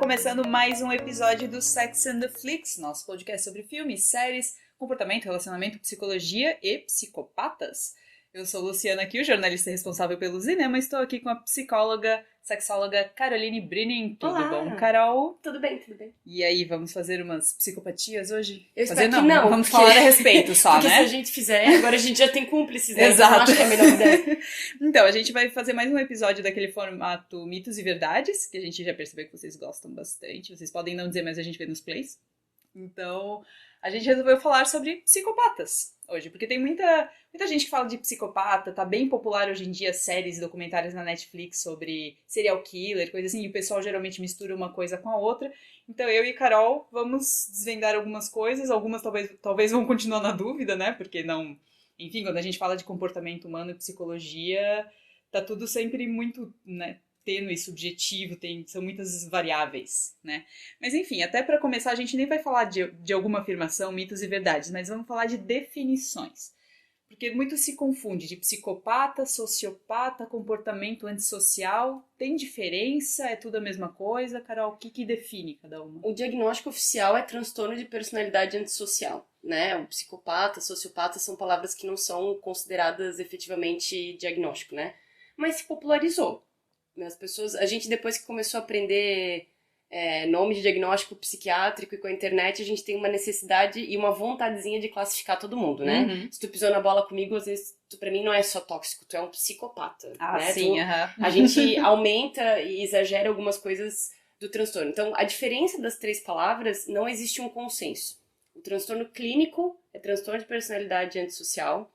começando mais um episódio do Sex and the Flicks, nosso podcast sobre filmes, séries, comportamento, relacionamento, psicologia e psicopatas. Eu sou Luciana aqui, jornalista responsável pelo cinema, estou aqui com a psicóloga, sexóloga Caroline Brinning. Tudo Olá. bom, Carol? Tudo bem. E aí, vamos fazer umas psicopatias hoje? Eu espero que não. Vamos falar a respeito só, porque né? se a gente fizer, agora a gente já tem cúmplices, né? Exato. Então eu acho que é a melhor ideia. Então, a gente vai fazer mais um episódio daquele formato Mitos e Verdades, que a gente já percebeu que vocês gostam bastante. Vocês podem não dizer, mas a gente vê nos plays. Então, a gente resolveu falar sobre psicopatas hoje, porque tem muita gente que fala de psicopata, tá bem popular hoje em dia séries e documentários na Netflix sobre serial killer, coisa assim, e o pessoal geralmente mistura uma coisa com a outra. Então eu e Carol vamos desvendar algumas coisas, algumas talvez vão continuar na dúvida, né, porque não... Enfim, quando a gente fala de comportamento humano e psicologia, tá tudo sempre muito, né, tênue, subjetivo, são muitas variáveis, né? Mas enfim, até para começar, a gente nem vai falar de alguma afirmação, mitos e verdades, mas vamos falar de definições. Porque muito se confunde de psicopata, sociopata, comportamento antissocial. Tem diferença? É tudo a mesma coisa? Carol, o que define cada uma? O diagnóstico oficial é transtorno de personalidade antissocial, né? O psicopata, sociopata são palavras que não são consideradas efetivamente diagnóstico, né? Mas se popularizou. As pessoas, a gente depois que começou a aprender nome de diagnóstico psiquiátrico e com a internet, a gente tem uma necessidade e uma vontadezinha de classificar todo mundo, né? Uhum. Se tu pisou na bola comigo, às vezes tu pra mim não é só tóxico, tu é um psicopata. Ah, né? sim, aham. A gente aumenta e exagera algumas coisas do transtorno. Então, a diferença das três palavras, não existe um consenso. O transtorno clínico é transtorno de personalidade antissocial.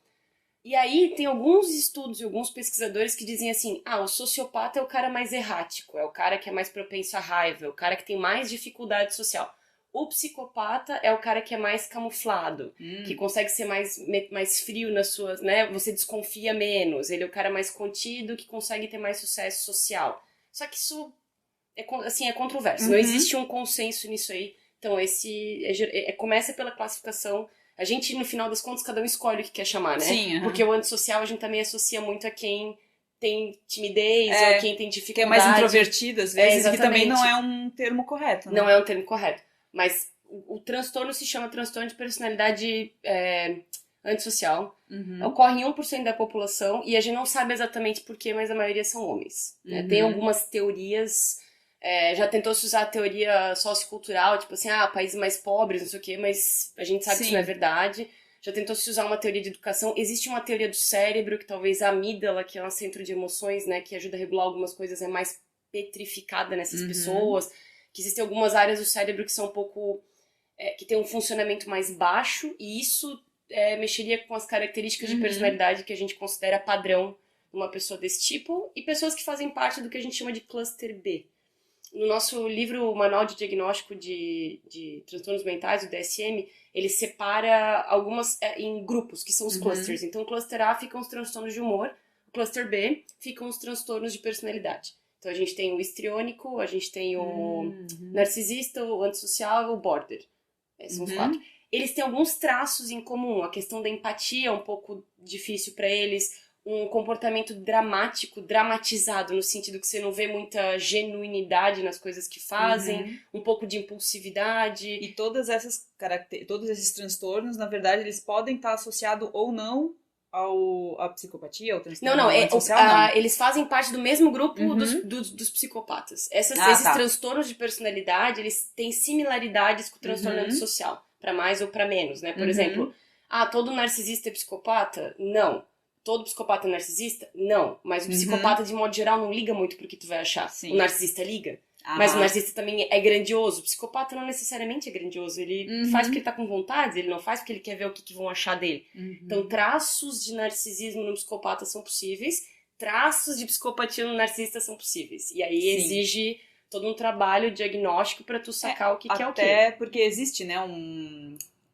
E aí tem alguns estudos e alguns pesquisadores que dizem assim, o sociopata é o cara mais errático, é o cara que é mais propenso à raiva, é o cara que tem mais dificuldade social. O psicopata é o cara que é mais camuflado, que consegue ser mais frio nas suas, né? Você desconfia menos, ele é o cara mais contido, que consegue ter mais sucesso social. Só que isso é controverso, não existe um consenso nisso aí. Então começa pela classificação. A gente, no final das contas, cada um escolhe o que quer chamar, né? Sim, Porque o antissocial a gente também associa muito a quem tem timidez ou a quem tem dificuldade. Que é mais introvertido, às vezes, que também exatamente. não é um termo correto, né? Não é um termo correto. Mas o transtorno se chama transtorno de personalidade antissocial. Ocorre em 1% da população e a gente não sabe exatamente porquê, mas a maioria são homens. Né? Tem algumas teorias... já tentou se usar a teoria sociocultural, tipo assim, países mais pobres, não sei o quê, mas a gente sabe que isso não é verdade. Já tentou se usar uma teoria de educação. Existe uma teoria do cérebro, que talvez a amígdala, que é um centro de emoções, né, que ajuda a regular algumas coisas, é mais petrificada nessas pessoas. Que existem algumas áreas do cérebro que são um pouco... que tem um funcionamento mais baixo, e isso mexeria com as características de personalidade que a gente considera padrão numa pessoa desse tipo, e pessoas que fazem parte do que a gente chama de cluster B. No nosso livro Manual de Diagnóstico de Transtornos Mentais, o DSM, ele separa algumas em grupos, que são os clusters. Então, o cluster A ficam os transtornos de humor, o cluster B ficam os transtornos de personalidade. Então, a gente tem o histriônico, a gente tem o narcisista, o antissocial e o border. São os 4. Eles têm alguns traços em comum. A questão da empatia é um pouco difícil para eles. Um comportamento dramatizado, no sentido que você não vê muita genuinidade nas coisas que fazem, um pouco de impulsividade. E todos esses transtornos, na verdade, eles podem estar associados ou não à psicopatia, ao transtorno antissocial, eles fazem parte do mesmo grupo dos psicopatas. Esses transtornos de personalidade, eles têm similaridades com o transtorno antissocial, para mais ou para menos, né? Por exemplo, todo narcisista é psicopata? Não. Todo psicopata é narcisista? Não. Mas o psicopata, de modo geral, não liga muito pro que tu vai achar. Sim. O narcisista liga. Mas o narcisista também é grandioso. O psicopata não necessariamente é grandioso. Ele faz porque ele tá com vontade, ele não faz porque ele quer ver o que vão achar dele. Então, traços de narcisismo no psicopata são possíveis. Traços de psicopatia no narcisista são possíveis. E aí exige todo um trabalho diagnóstico pra tu sacar o que é o quê. Até porque existe, né,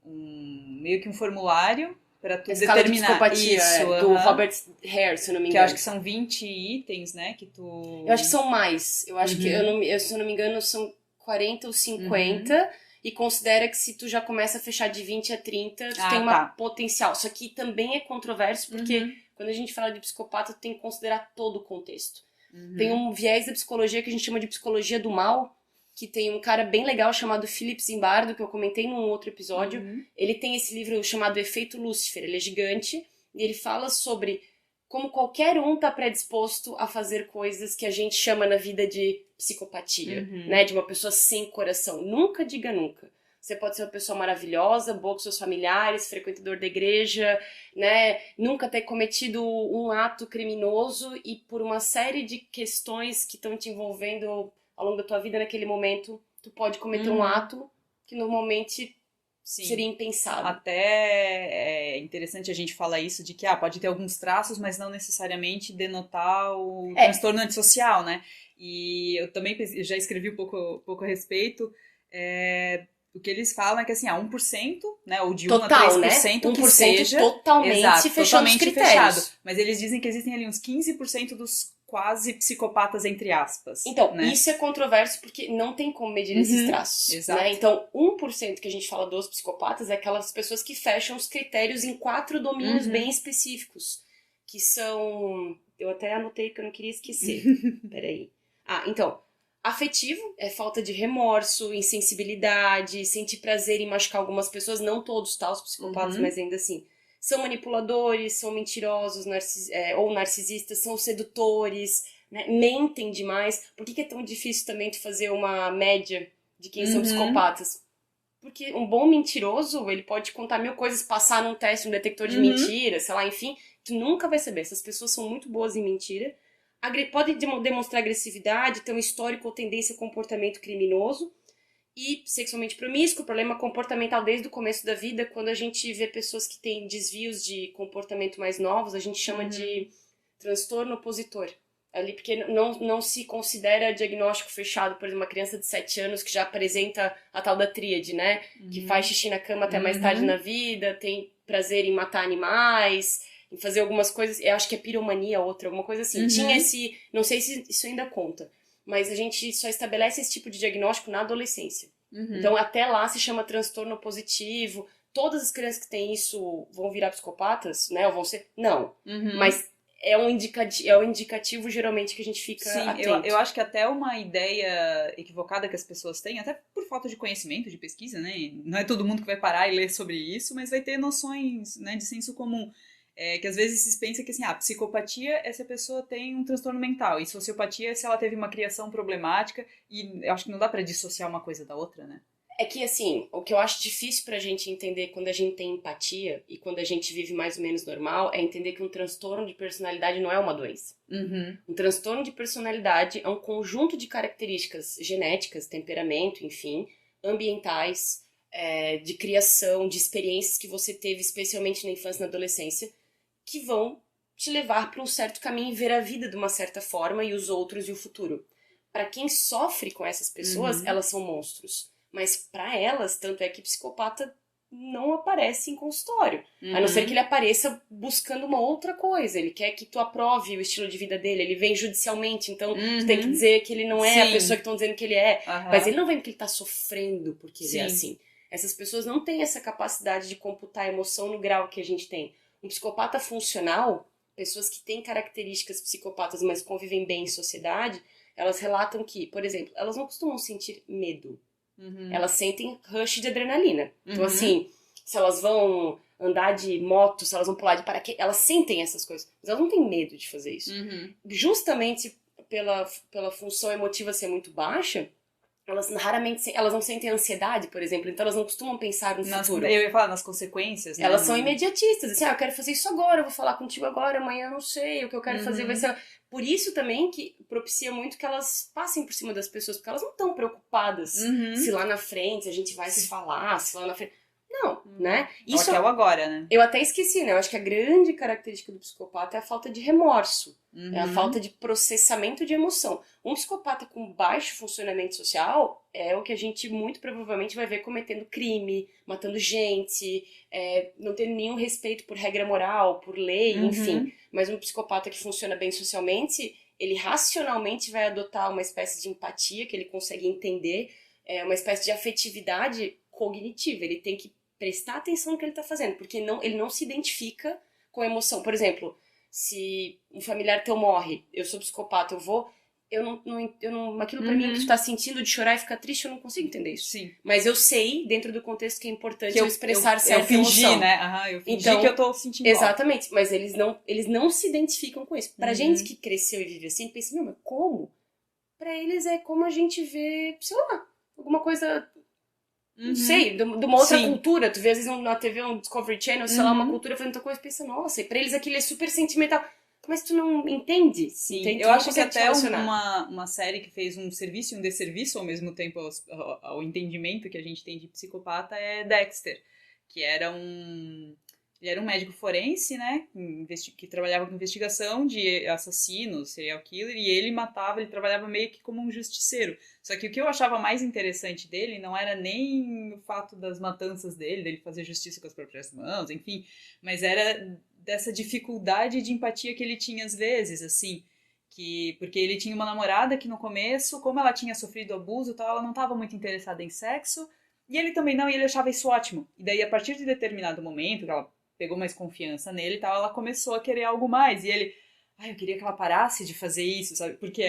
meio que um formulário para tu determinar de psicopatia, isso, do Robert Hare, se eu não me engano. Que eu acho que são 20 itens, né, que tu... Eu acho que são mais. Eu acho que, se eu não me engano, são 40 ou 50. E considera que se tu já começa a fechar de 20 a 30, tu tem uma potencial. Só que também é controverso, porque quando a gente fala de psicopata, tu tem que considerar todo o contexto. Tem um viés da psicologia que a gente chama de psicologia do mal, que tem um cara bem legal chamado Philip Zimbardo, que eu comentei num outro episódio. Ele tem esse livro chamado Efeito Lúcifer, ele é gigante, e ele fala sobre como qualquer um tá predisposto a fazer coisas que a gente chama na vida de psicopatia, né? De uma pessoa sem coração. Nunca diga nunca. Você pode ser uma pessoa maravilhosa, boa com seus familiares, frequentador da igreja, né? Nunca ter cometido um ato criminoso e por uma série de questões que estão te envolvendo ao longo da tua vida naquele momento, tu pode cometer um ato que normalmente seria impensável. Até é interessante a gente falar isso de que pode ter alguns traços, mas não necessariamente denotar o transtorno antissocial, né? E eu também já escrevi um pouco a respeito. O que eles falam é que assim, 1%, né, ou de Total, 1 a 3% né? que 1% seja, totalmente exato, fechou totalmente os critérios. fechado. Mas eles dizem que existem ali uns 15% dos quase psicopatas, entre aspas. Então, né? Isso é controverso porque não tem como medir esses traços. Exato. Né? Então, 1% que a gente fala dos psicopatas é aquelas pessoas que fecham os critérios em 4 domínios bem específicos. Que são... Eu até anotei que eu não queria esquecer. Peraí. Então... Afetivo é falta de remorso, insensibilidade, sentir prazer em machucar algumas pessoas, não todos, tá? Os psicopatas, mas ainda assim. São manipuladores, são mentirosos, ou narcisistas, são sedutores, né? Mentem demais. Por que é tão difícil também tu fazer uma média de quem são psicopatas? Porque um bom mentiroso, ele pode contar 1000 coisas, passar num teste, um detector de mentira, sei lá, enfim. Tu nunca vai saber. Essas pessoas são muito boas em mentira. Pode demonstrar agressividade, ter um histórico ou tendência a comportamento criminoso e sexualmente promíscuo, problema comportamental desde o começo da vida. Quando a gente vê pessoas que têm desvios de comportamento mais novos, a gente chama de transtorno opositor. Ali, porque não se considera diagnóstico fechado, por exemplo, uma criança de 7 anos que já apresenta a tal da tríade, né? Que faz xixi na cama até mais tarde na vida, tem prazer em matar animais, em fazer algumas coisas, eu acho que é piromania outra, alguma coisa assim. Tinha esse, não sei se isso ainda conta, mas a gente só estabelece esse tipo de diagnóstico na adolescência. Então até lá se chama transtorno positivo. Todas as crianças que têm isso vão virar psicopatas, né? Ou vão ser... Não. Mas é um indicativo geralmente que a gente fica atento. Eu acho que até uma ideia equivocada que as pessoas têm, até por falta de conhecimento, de pesquisa, né? Não é todo mundo que vai parar e ler sobre isso, mas vai ter noções, né, de senso comum. Que às vezes se pensa que assim, psicopatia é se a pessoa tem um transtorno mental, e sociopatia é se ela teve uma criação problemática, e eu acho que não dá pra dissociar uma coisa da outra, né? É que, assim, o que eu acho difícil pra gente entender quando a gente tem empatia e quando a gente vive mais ou menos normal é entender que um transtorno de personalidade não é uma doença. Um transtorno de personalidade é um conjunto de características genéticas, temperamento, enfim, ambientais, de criação, de experiências que você teve, especialmente na infância e na adolescência, que vão te levar para um certo caminho e ver a vida de uma certa forma e os outros e o futuro. Para quem sofre com essas pessoas, elas são monstros. Mas para elas, tanto é que psicopata não aparece em consultório. A não ser que ele apareça buscando uma outra coisa. Ele quer que tu aprove o estilo de vida dele. Ele vem judicialmente, então tu tem que dizer que ele não é a pessoa que estão dizendo que ele é. Mas ele não vem porque ele tá sofrendo porque ele é assim. Essas pessoas não têm essa capacidade de computar a emoção no grau que a gente tem. Um psicopata funcional, pessoas que têm características psicopatas, mas convivem bem em sociedade, elas relatam que, por exemplo, elas não costumam sentir medo. Elas sentem rush de adrenalina. Então, assim, se elas vão andar de moto, se elas vão pular de paraquedas, elas sentem essas coisas. Mas elas não têm medo de fazer isso. Justamente pela função emotiva ser muito baixa, elas raramente, elas não sentem ansiedade, por exemplo, então elas não costumam pensar no futuro. Eu ia falar nas consequências, né? Elas são imediatistas, assim, eu quero fazer isso agora, eu vou falar contigo agora, amanhã eu não sei, o que eu quero fazer vai ser... Por isso também que propicia muito que elas passem por cima das pessoas, porque elas não estão preocupadas se lá na frente a gente vai se falar, se lá na frente... Não, né? Isso é o agora, né? Eu até esqueci, né? Eu acho que a grande característica do psicopata é a falta de remorso. É a falta de processamento de emoção. Um psicopata com baixo funcionamento social é o que a gente muito provavelmente vai ver cometendo crime, matando gente, não tendo nenhum respeito por regra moral, por lei, enfim. Mas um psicopata que funciona bem socialmente, ele racionalmente vai adotar uma espécie de empatia que ele consegue entender, uma espécie de afetividade cognitiva. Ele tem que prestar atenção no que ele está fazendo, porque ele não se identifica com a emoção. Por exemplo, se um familiar teu morre, eu sou psicopata, eu vou aquilo pra mim que tu tá sentindo de chorar e ficar triste, eu não consigo entender isso. Sim. Mas eu sei, dentro do contexto, que é importante Que eu expressar certa eu fingi, emoção. né? Eu fingi Então, que eu tô sentindo exatamente, algo. Mas eles não se identificam com isso. Pra Uhum. gente que cresceu e vive assim, pensa, meu, mas como? Pra eles é como a gente vê, sei lá, alguma coisa, não sei, de uma outra Sim. cultura. Tu vê às vezes na TV um Discovery Channel, sei lá, uma cultura fazendo outra coisa, pensa, nossa, e pra eles aquilo é super sentimental. Mas tu não entende? Sim, entende? eu acho que até uma série que fez um serviço e um desserviço ao mesmo tempo ao entendimento que a gente tem de psicopata é Dexter, que era ele era um médico forense, né, que trabalhava com investigação de assassinos, serial killer, e ele trabalhava meio que como um justiceiro. Só que o que eu achava mais interessante dele não era nem o fato das matanças dele fazer justiça com as próprias mãos, enfim, mas era dessa dificuldade de empatia que ele tinha às vezes, assim, porque ele tinha uma namorada que no começo, como ela tinha sofrido abuso, tal, ela não estava muito interessada em sexo, e ele também não, e ele achava isso ótimo. E daí, a partir de determinado momento, que ela pegou mais confiança nele e tal, ela começou a querer algo mais, e ele, eu queria que ela parasse de fazer isso, sabe, porque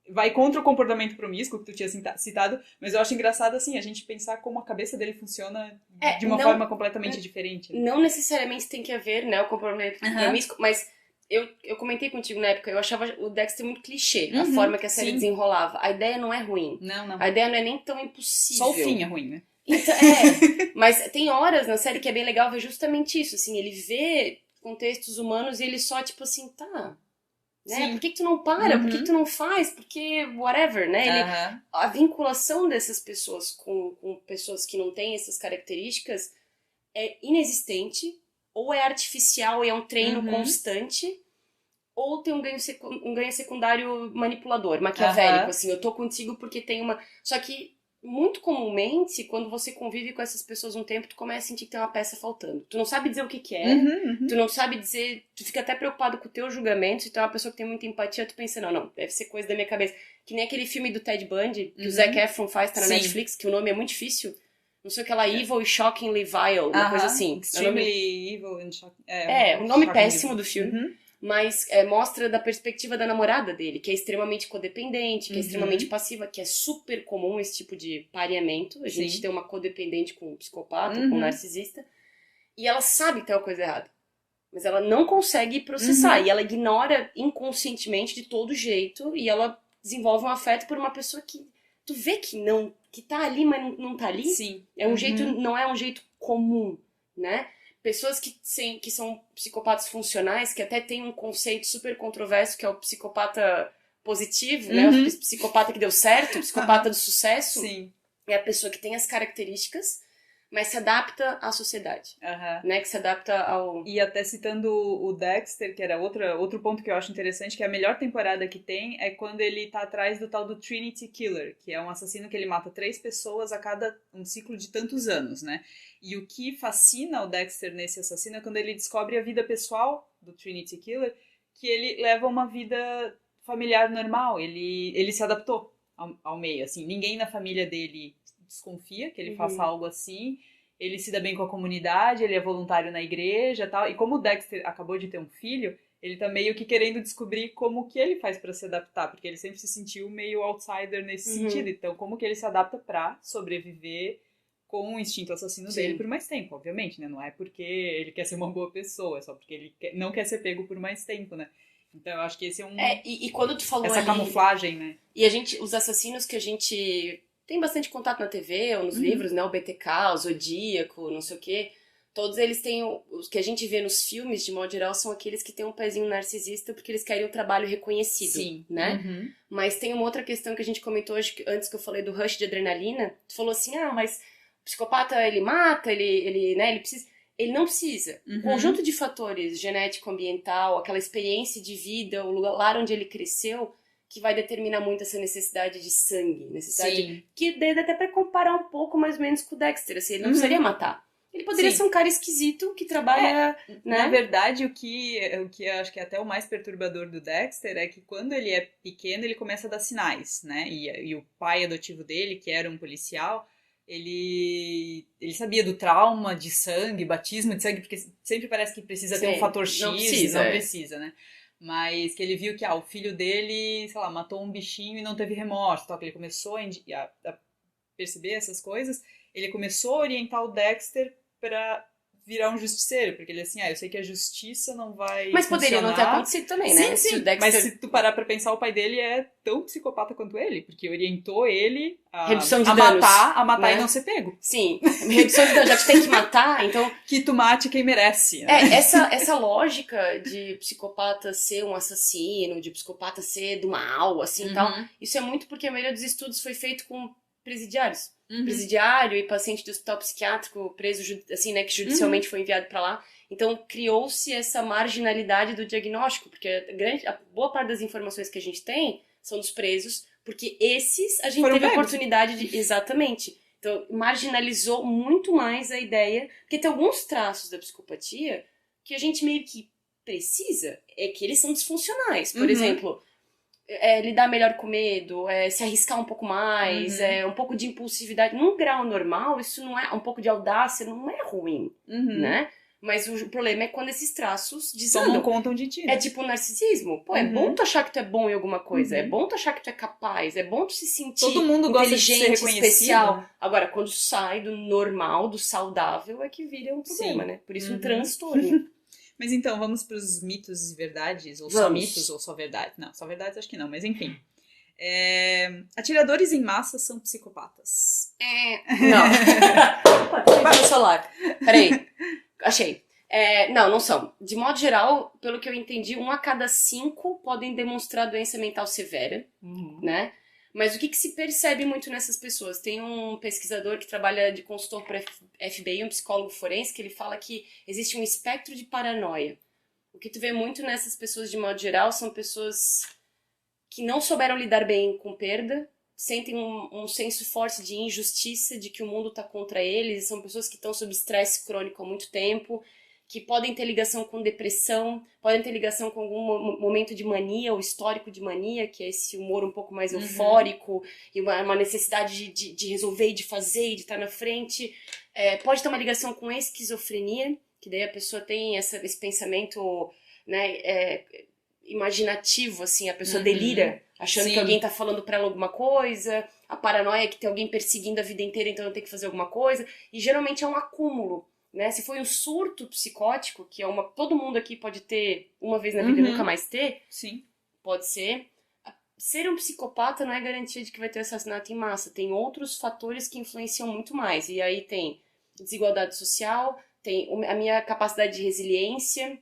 vai contra o comportamento promíscuo que tu tinha citado, mas eu acho engraçado, assim, a gente pensar como a cabeça dele funciona de uma forma completamente diferente. Né? Não necessariamente tem que haver, né, o comportamento promíscuo, mas eu comentei contigo na época, eu achava o Dexter muito clichê, a forma que a série desenrolava. A ideia não é ruim. Não. A ideia não é nem tão impossível. Só o fim é ruim, né? Então, mas tem horas na série que é bem legal ver justamente isso, assim, ele vê contextos humanos e ele só, tipo assim, tá... Né? Por que tu não para? Por que tu não faz? Porque whatever, né? A vinculação dessas pessoas com pessoas que não têm essas características é inexistente, ou é artificial e é um treino constante, ou tem um ganho secundário manipulador, maquiavélico, assim, eu tô contigo porque tem uma... Só que muito comumente, quando você convive com essas pessoas um tempo, tu começa a sentir que tem uma peça faltando. Tu não sabe dizer o que é, tu não sabe dizer... Tu fica até preocupado com o teu julgamento. Se tu é uma pessoa que tem muita empatia, tu pensa, não, deve ser coisa da minha cabeça. Que nem aquele filme do Ted Bundy, que o Zac Efron faz, tá na Netflix, que o nome é muito difícil. Não sei o que lá, Evil e Shockingly Vile, uma coisa assim. Extremely Evil and Shocking... o nome péssimo do filme. Mas mostra da perspectiva da namorada dele, que é extremamente codependente, que é extremamente passiva, que é super comum esse tipo de pareamento. A gente tem uma codependente com um psicopata, com um narcisista, e ela sabe que tem uma coisa errada, mas ela não consegue processar, e ela ignora inconscientemente de todo jeito, e ela desenvolve um afeto por uma pessoa que tu vê que tá ali, mas não tá ali. Sim. É um jeito, não é um jeito comum, né? Pessoas que são psicopatas funcionais, que até tem um conceito super controverso, que é o psicopata positivo, né? O psicopata que deu certo, o psicopata do sucesso. Sim. É a pessoa que tem as características, mas se adapta à sociedade, né? Que se adapta ao... E até citando o Dexter, que era outro ponto que eu acho interessante, que a melhor temporada que tem é quando ele tá atrás do tal do Trinity Killer, que é um assassino que ele mata 3 pessoas a cada um ciclo de tantos anos, né? E o que fascina o Dexter nesse assassino é quando ele descobre a vida pessoal do Trinity Killer, que ele leva uma vida familiar normal, ele se adaptou ao meio, assim, ninguém na família dele desconfia que ele faça algo assim, ele se dá bem com a comunidade, ele é voluntário na igreja e tal, e como o Dexter acabou de ter um filho, ele tá meio que querendo descobrir como que ele faz pra se adaptar, porque ele sempre se sentiu meio outsider nesse sentido, então como que ele se adapta pra sobreviver com o instinto assassino dele por mais tempo, obviamente, né, não é porque ele quer ser uma boa pessoa, é só porque ele não quer ser pego por mais tempo, né. Então eu acho que esse é um... e quando tu falou essa camuflagem, né. E os assassinos que a gente tem bastante contato na TV ou nos livros, né? O BTK, o Zodíaco, não sei o quê. Todos eles têm... Os que a gente vê nos filmes, de modo geral, são aqueles que têm um pezinho narcisista porque eles querem um trabalho reconhecido, né? Mas tem uma outra questão que a gente comentou hoje, antes que eu falei do rush de adrenalina. Tu falou assim, mas o psicopata, ele mata, ele precisa... Ele não precisa. O conjunto de fatores, genético, ambiental, aquela experiência de vida, o lugar onde ele cresceu... que vai determinar muito essa necessidade de sangue, que dá até pra comparar um pouco mais ou menos com o Dexter, assim, ele não precisaria matar. Ele poderia ser um cara esquisito que trabalha, né? Na verdade, o que eu acho que é até o mais perturbador do Dexter é que quando ele é pequeno, ele começa a dar sinais, né? E o pai adotivo dele, que era um policial, ele sabia do trauma de sangue, batismo de sangue, porque sempre parece que precisa ter um fator X, não precisa, né? mas que ele viu que o filho dele, sei lá, matou um bichinho e não teve remorso, tal, que ele começou a perceber essas coisas, ele começou a orientar o Dexter pra virar um justiceiro, porque ele assim, eu sei que a justiça não vai Mas poderia funcionar. não ter acontecido também, né? Sim, Se o sim, Dexter... mas se tu parar pra pensar, o pai dele é tão psicopata quanto ele, porque orientou ele redução de a danos, matar né? E não ser pego. Sim, redução de danos, já que tem que matar, então... Que tu mate quem merece, né? Essa lógica de psicopata ser um assassino, de psicopata ser do mal, assim, e tal, isso é muito porque a maioria dos estudos foi feito com presidiários. Presidiário e paciente do hospital psiquiátrico preso, assim, né, que judicialmente foi enviado pra lá. Então, criou-se essa marginalidade do diagnóstico, porque a boa parte das informações que a gente tem são dos presos, porque esses a gente teve a oportunidade de... Exatamente. Então, marginalizou muito mais a ideia, porque tem alguns traços da psicopatia que a gente meio que precisa, é que eles são disfuncionais. Por exemplo, lidar melhor com medo, se arriscar um pouco mais, um pouco de impulsividade. Num grau normal, isso não é... Um pouco de audácia não é ruim, né? Mas o problema é quando esses traços desandam. Não contam de ti, né? É tipo o narcisismo. Pô, é bom tu achar que tu é bom em alguma coisa. É bom tu achar que tu é capaz. É bom tu se sentir todo mundo gosta de ser reconhecido, especial. Agora, quando sai do normal, do saudável, é que vira um problema, né? Por isso um transtorno. Mas então, vamos pros mitos e verdades? Ou só mitos, ou só verdade? Não, só verdades acho que não, mas enfim. Atiradores em massa são psicopatas. Não. Vai no celular. Peraí. Achei. Não são. De modo geral, pelo que eu entendi, 1 a cada 5 podem demonstrar doença mental severa, né? Mas o que se percebe muito nessas pessoas? Tem um pesquisador que trabalha de consultor para FBI, um psicólogo forense, que ele fala que existe um espectro de paranoia. O que tu vê muito nessas pessoas, de modo geral, são pessoas que não souberam lidar bem com perda, sentem um senso forte de injustiça, de que o mundo está contra eles, são pessoas que estão sob estresse crônico há muito tempo, que podem ter ligação com depressão, podem ter ligação com algum momento de mania, ou histórico de mania, que é esse humor um pouco mais eufórico, e uma necessidade de resolver e de fazer e de estar na frente. Pode ter uma ligação com esquizofrenia, que daí a pessoa tem esse pensamento, né, imaginativo, assim, a pessoa delira, achando que alguém tá falando pra ela alguma coisa, a paranoia é que tem alguém perseguindo a vida inteira, então eu tenho que fazer alguma coisa, e geralmente é um acúmulo, né? Se foi um surto psicótico, que é todo mundo aqui pode ter uma vez na vida e nunca mais ter, pode ser. Ser um psicopata não é garantia de que vai ter assassinato em massa, tem outros fatores que influenciam muito mais, e aí tem desigualdade social, tem a minha capacidade de resiliência.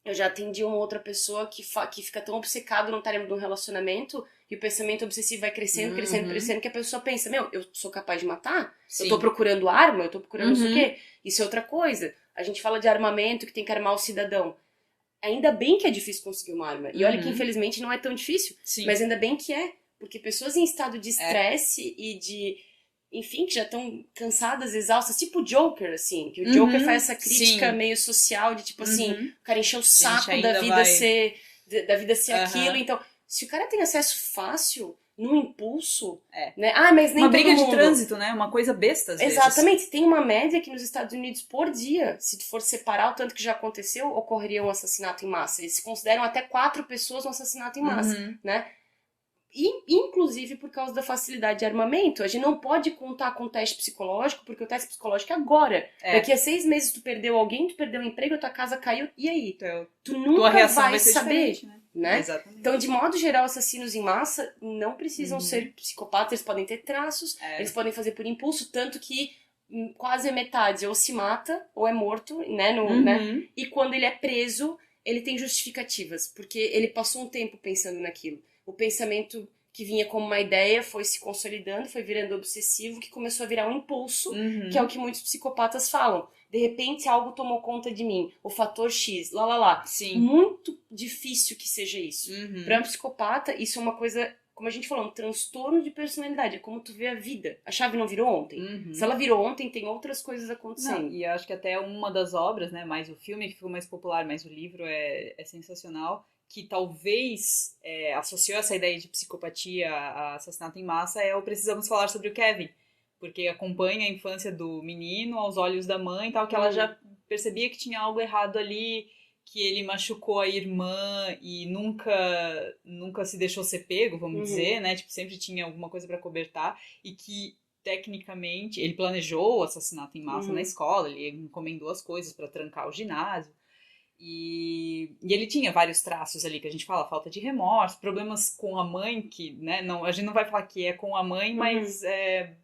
Eu já atendi uma outra pessoa que fica tão obcecado no término de um relacionamento e o pensamento obsessivo vai crescendo, que a pessoa pensa, eu sou capaz de matar? Eu tô procurando arma? Eu tô procurando não sei o quê? Isso é outra coisa. A gente fala de armamento, que tem que armar o cidadão. Ainda bem que é difícil conseguir uma arma. E olha que infelizmente não é tão difícil. Mas ainda bem que é. Porque pessoas em estado de estresse e de... Enfim, que já estão cansadas, exaustas, tipo o Joker, assim, que o Joker faz essa crítica meio social de tipo assim, o cara encheu o saco da vida ser aquilo, então, se o cara tem acesso fácil, no impulso, né? Mas nem uma briga todo mundo. De trânsito, né? Uma coisa besta às Exatamente, vezes. Tem uma média que nos Estados Unidos por dia, se tu for separar o tanto que já aconteceu, ocorreria um assassinato em massa. Eles consideram até 4 pessoas um assassinato em massa, né? E, inclusive por causa da facilidade de armamento. A gente não pode contar com o teste psicológico, porque o teste psicológico é agora. Daqui a 6 meses tu perdeu alguém, tu perdeu o emprego, tua casa caiu, e aí? Tu nunca vai saber, né? Exatamente. Então, de modo geral, assassinos em massa não precisam ser psicopatas, eles podem ter traços, eles podem fazer por impulso, tanto que quase a metade ou se mata, ou é morto, né? Né? E quando ele é preso, ele tem justificativas, porque ele passou um tempo pensando naquilo. O pensamento que vinha como uma ideia foi se consolidando, foi virando obsessivo, que começou a virar um impulso, que é o que muitos psicopatas falam. De repente, algo tomou conta de mim. O fator X, Muito difícil que seja isso. Para um psicopata, isso é uma coisa, como a gente falou, um transtorno de personalidade. É como tu vê a vida. A chave não virou ontem. Se ela virou ontem, tem outras coisas acontecendo. Não, e eu acho que até uma das obras, né, mais o filme que ficou mais popular, mais o livro é sensacional, que talvez associou essa ideia de psicopatia a assassinato em massa, é o Precisamos Falar sobre o Kevin, porque acompanha a infância do menino aos olhos da mãe e tal, que ela já percebia que tinha algo errado ali, que ele machucou a irmã e nunca se deixou ser pego, vamos dizer, né? Tipo, sempre tinha alguma coisa pra cobertar e que tecnicamente ele planejou o assassinato em massa na escola, ele encomendou as coisas pra trancar o ginásio. E ele tinha vários traços ali que a gente fala, falta de remorso, problemas com a mãe, que, né, não, a gente não vai falar que é com a mãe, mas é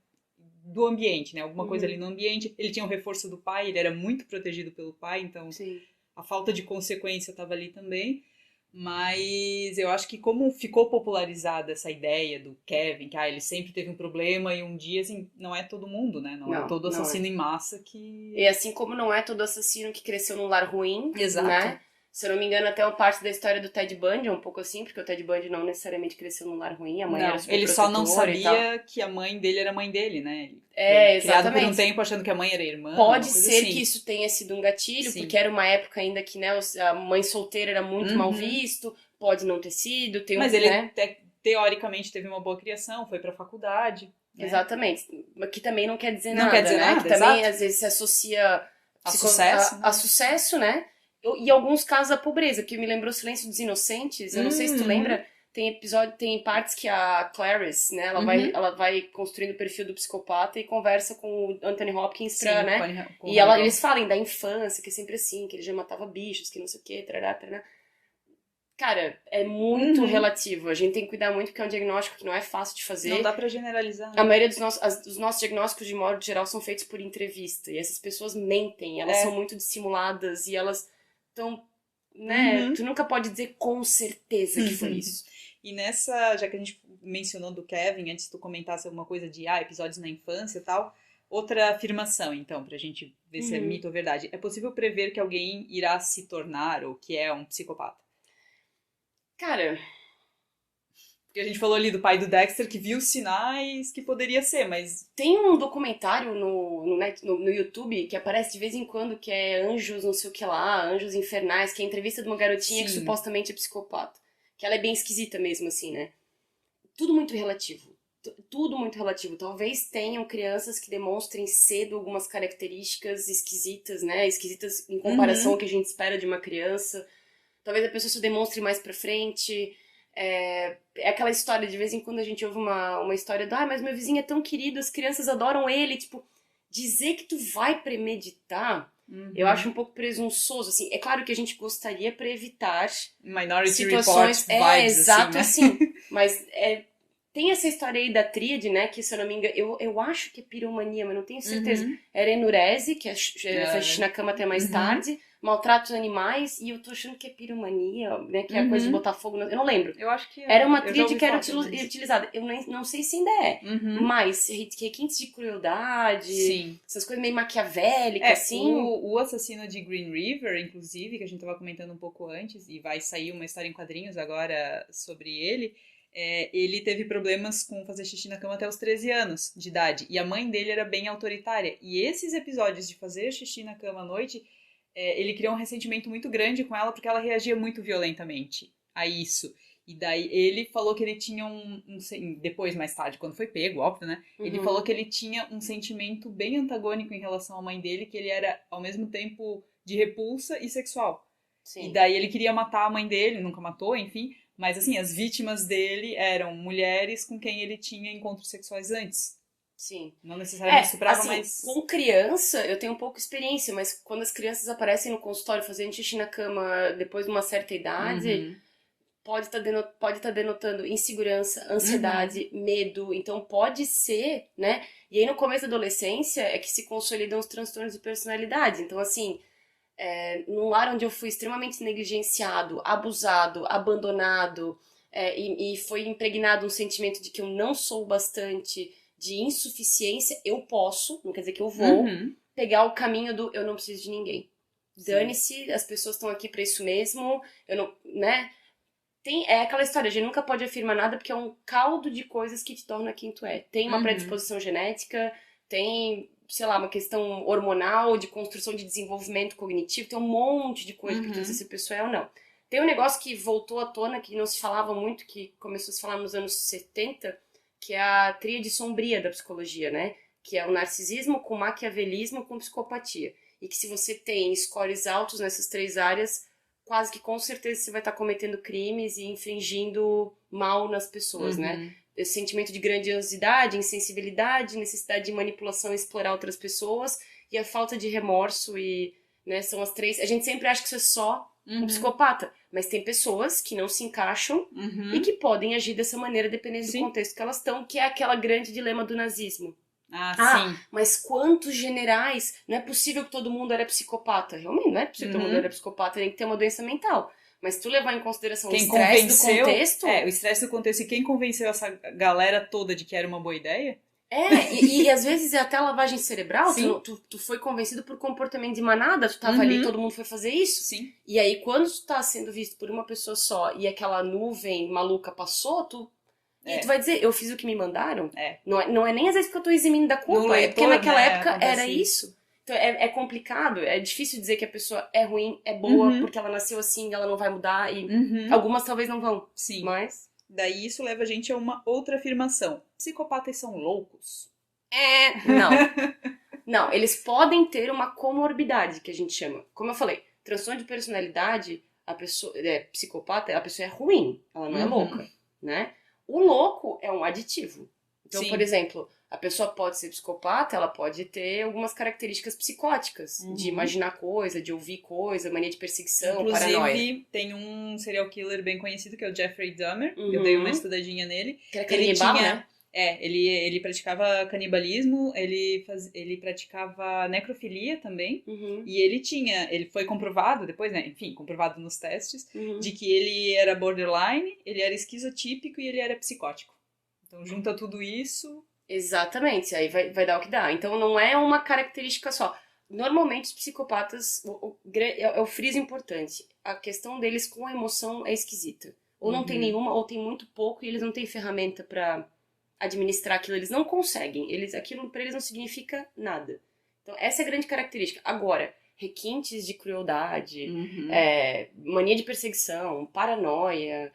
do ambiente, né, alguma coisa ali no ambiente. Ele tinha o reforço do pai, ele era muito protegido pelo pai, então Sim. a falta de consequência estava ali também. Mas eu acho que como ficou popularizada essa ideia do Kevin, que ele sempre teve um problema e um dia, assim, não é todo mundo, né? Não é todo assassino em massa que... E assim como não é todo assassino que cresceu num lar ruim, Exato. Né? Se eu não me engano, até uma parte da história do Ted Bundy é um pouco assim, porque o Ted Bundy não necessariamente cresceu num lar ruim, a mãe era super ele só não sabia que a mãe dele era a mãe dele, né? Ele foi criado por um tempo achando que a mãe era irmã. Pode ser que isso tenha sido um gatilho, porque era uma época ainda que, né, a mãe solteira era muito mal visto, pode não ter sido, mas ele teoricamente teve uma boa criação, foi pra faculdade. Né? Exatamente. Que também não quer dizer nada. Não quer dizer né? nada, que também às vezes se associa a sucesso. A sucesso, né? E alguns casos a pobreza, que me lembrou Silêncio dos Inocentes. Eu não sei se tu lembra, tem partes que a Clarice, né, ela vai construindo o perfil do psicopata e conversa com o Anthony Hopkins pra, né? E eles falam da infância, que é sempre assim, que ele já matava bichos, que não sei o que, tarará. Cara, é muito relativo. A gente tem que cuidar muito porque é um diagnóstico que não é fácil de fazer. Não dá pra generalizar. Né? A maioria dos nossos diagnósticos, de modo geral, são feitos por entrevista. E essas pessoas mentem. Elas são muito dissimuladas e elas estão... Né? Tu nunca pode dizer com certeza que foi isso. E nessa... Já que a gente mencionou do Kevin, antes tu comentasse alguma coisa de episódios na infância e tal... Outra afirmação, então, pra gente ver se é mito ou verdade. É possível prever que alguém irá se tornar ou que é um psicopata? Cara... Porque a gente falou ali do pai do Dexter que viu sinais que poderia ser, mas... Tem um documentário no YouTube que aparece de vez em quando, que é Anjos não sei o que lá, Anjos Infernais, que é a entrevista de uma garotinha que supostamente é psicopata. Que ela é bem esquisita mesmo, assim, né? Tudo muito relativo. Tudo muito relativo. Talvez tenham crianças que demonstrem cedo algumas características esquisitas, né? Esquisitas em comparação ao que a gente espera de uma criança. Talvez a pessoa se demonstre mais pra frente. É aquela história, de vez em quando a gente ouve uma história do mas meu vizinho é tão querido, as crianças adoram ele. Tipo, dizer que tu vai premeditar, eu acho um pouco presunçoso, assim. É claro que a gente gostaria pra evitar Minority situações... Report vibes, exato, assim, né? Mas tem essa história aí da tríade, né? Que, se eu não me engano, eu acho que é piromania, mas não tenho certeza. Era enurese, que é fazer xixi na cama até mais tarde. Maltratos animais, e eu tô achando que é piromania, né? Que é a coisa de botar fogo... Eu não lembro. Eu acho que era uma tríade que era utilizada. Eu não sei se ainda é. Mas requintes de crueldade, essas coisas meio maquiavélicas, assim. O assassino de Green River, inclusive, que a gente tava comentando um pouco antes, e vai sair uma história em quadrinhos agora sobre ele... ele teve problemas com fazer xixi na cama até os 13 anos de idade. E a mãe dele era bem autoritária. E esses episódios de fazer xixi na cama à noite... ele criou um ressentimento muito grande com ela porque ela reagia muito violentamente a isso. E daí ele falou que ele tinha depois, mais tarde, quando foi pego, óbvio, né? Ele falou que ele tinha um sentimento bem antagônico em relação à mãe dele, que ele era, ao mesmo tempo, de repulsa e sexual. Sim. E daí ele queria matar a mãe dele, nunca matou, enfim. Mas, assim, as vítimas dele eram mulheres com quem ele tinha encontros sexuais antes. Sim. Não necessariamente estuprava, assim, mas... Com criança, eu tenho pouca experiência, mas quando as crianças aparecem no consultório fazendo xixi na cama depois de uma certa idade, pode estar denotando insegurança, ansiedade, medo. Então pode ser, né? E aí no começo da adolescência é que se consolidam os transtornos de personalidade. Então, assim, num lar onde eu fui extremamente negligenciado, abusado, abandonado, e foi impregnado um sentimento de que eu não sou o bastante... de insuficiência, eu posso, não quer dizer que eu vou, pegar o caminho do eu não preciso de ninguém. Dane-se, as pessoas estão aqui pra isso mesmo, eu não, né? É aquela história, a gente nunca pode afirmar nada porque é um caldo de coisas que te torna quem tu é. Tem uma predisposição genética, tem, sei lá, uma questão hormonal, de construção de desenvolvimento cognitivo, tem um monte de coisa pra tu dizer se a pessoa é ou não. Tem um negócio que voltou à tona, que não se falava muito, que começou a se falar nos anos 70, que é a tríade sombria da psicologia, né? Que é o narcisismo com maquiavelismo com psicopatia. E que se você tem scores altos nessas três áreas, quase que com certeza você vai estar cometendo crimes e infringindo mal nas pessoas, né? Esse sentimento de grandiosidade, insensibilidade, necessidade de manipulação e explorar outras pessoas, e a falta de remorso, e, né, são as três. A gente sempre acha que isso é só um psicopata, mas tem pessoas que não se encaixam e que podem agir dessa maneira dependendo do contexto que elas estão, que é aquela grande dilema do nazismo. Sim. Mas quantos generais? Não é possível que todo mundo era psicopata. Realmente, não é possível que todo mundo era psicopata, tem que ter uma doença mental. Mas se tu levar em consideração o estresse do contexto... o estresse do contexto, e quem convenceu essa galera toda de que era uma boa ideia? E às vezes é até lavagem cerebral. Tu foi convencido por comportamento de manada, tu tava ali, todo mundo foi fazer isso. Sim. E aí, quando tu tá sendo visto por uma pessoa só e aquela nuvem maluca passou, e tu vai dizer, eu fiz o que me mandaram? Não é nem às vezes porque eu tô eximindo da culpa, é porque naquela época era isso. Então é complicado, é difícil dizer que a pessoa é ruim, é boa, porque ela nasceu assim, ela não vai mudar, e algumas talvez não vão. Sim. Mas... Daí isso leva a gente a uma outra afirmação. Psicopatas são loucos? Não. Não, eles podem ter uma comorbidade, que a gente chama. Como eu falei, transtorno de personalidade, a pessoa psicopata, a pessoa é ruim, ela não é louca, né? O louco é um aditivo. Então, por exemplo, a pessoa pode ser psicopata, ela pode ter algumas características psicóticas, de imaginar coisa, de ouvir coisa, mania de perseguição, paranoia. Inclusive, tem um serial killer bem conhecido, que é o Jeffrey Dahmer. Eu dei uma estudadinha nele. Que era canibal, né? Ele praticava canibalismo, ele praticava necrofilia também, e ele foi comprovado depois, né, enfim, comprovado nos testes, de que ele era borderline, ele era esquizotípico e ele era psicótico. Então junta tudo isso... Exatamente, aí vai dar o que dá. Então não é uma característica só. Normalmente os psicopatas, é o friso importante, a questão deles com a emoção é esquisita. Ou não tem nenhuma, ou tem muito pouco, e eles não têm ferramenta pra administrar aquilo, eles não conseguem. Aquilo pra eles não significa nada. Então essa é a grande característica. Agora, requintes de crueldade, mania de perseguição, paranoia,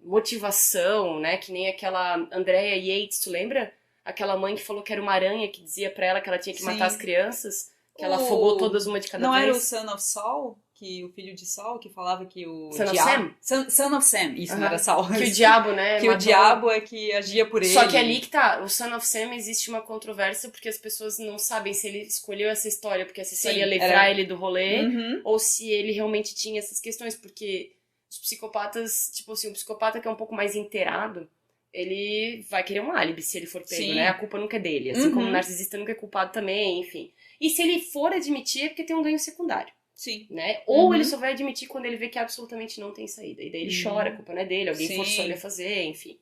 motivação, né? Que nem aquela Andrea Yates, tu lembra? Aquela mãe que falou que era uma aranha que dizia pra ela que ela tinha que matar as crianças, que ela afogou todas uma de cada vez. Não era o Son of Saul? Que o filho de Saul, que falava que o Son of Sam? Son of Sam, isso, não era Saul. Que o diabo, né? Que o diabo é que agia por ele. Só que ali que tá, o Son of Sam existe uma controvérsia porque as pessoas não sabem se ele escolheu essa história porque essa história ia livrar ele do rolê, ou se ele realmente tinha essas questões, porque os psicopatas, tipo assim, o psicopata que é um pouco mais inteirado, ele vai querer um álibi se ele for pego, né? A culpa nunca é dele, assim como o narcisista nunca é culpado também, enfim. E se ele for admitir é porque tem um ganho secundário. Sim. Né? Ou ele só vai admitir quando ele vê que absolutamente não tem saída. E daí ele chora, a culpa não é dele, alguém forçou ele a fazer, enfim.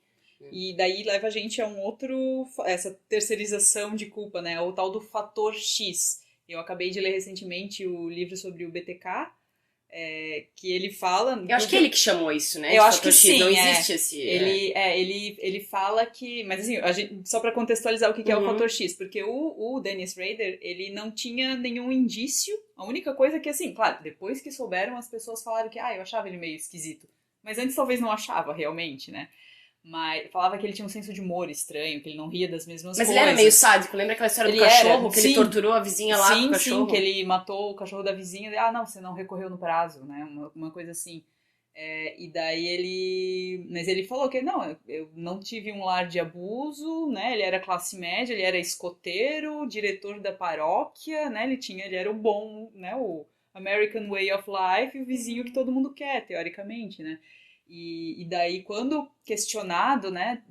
E daí leva a gente a essa terceirização de culpa, né? O tal do fator X. Eu acabei de ler recentemente o livro sobre o BTK, que ele fala... Eu acho que é ele que chamou isso, né? Eu acho que sim. Não existe esse... Ele fala que... Mas assim, só pra contextualizar o que é o fator X, porque o Dennis Rader, ele não tinha nenhum indício. A única coisa que, assim, claro, depois que souberam, as pessoas falaram que, eu achava ele meio esquisito. Mas antes talvez não achava, realmente, né? Mas falava que ele tinha um senso de humor estranho, que ele não ria das mesmas coisas. Mas ele era meio sádico, lembra aquela história do cachorro? Que ele torturou a vizinha lá com o cachorro? Sim, que ele matou o cachorro da vizinha. Não, você não recorreu no prazo, né? Uma coisa assim. E daí Mas ele falou que, não, eu não tive um lar de abuso, né? Ele era classe média, ele era escoteiro, diretor da paróquia, né? Ele era o bom, né? O American Way of Life, e o vizinho que todo mundo quer, teoricamente, né? E daí, quando questionado, né?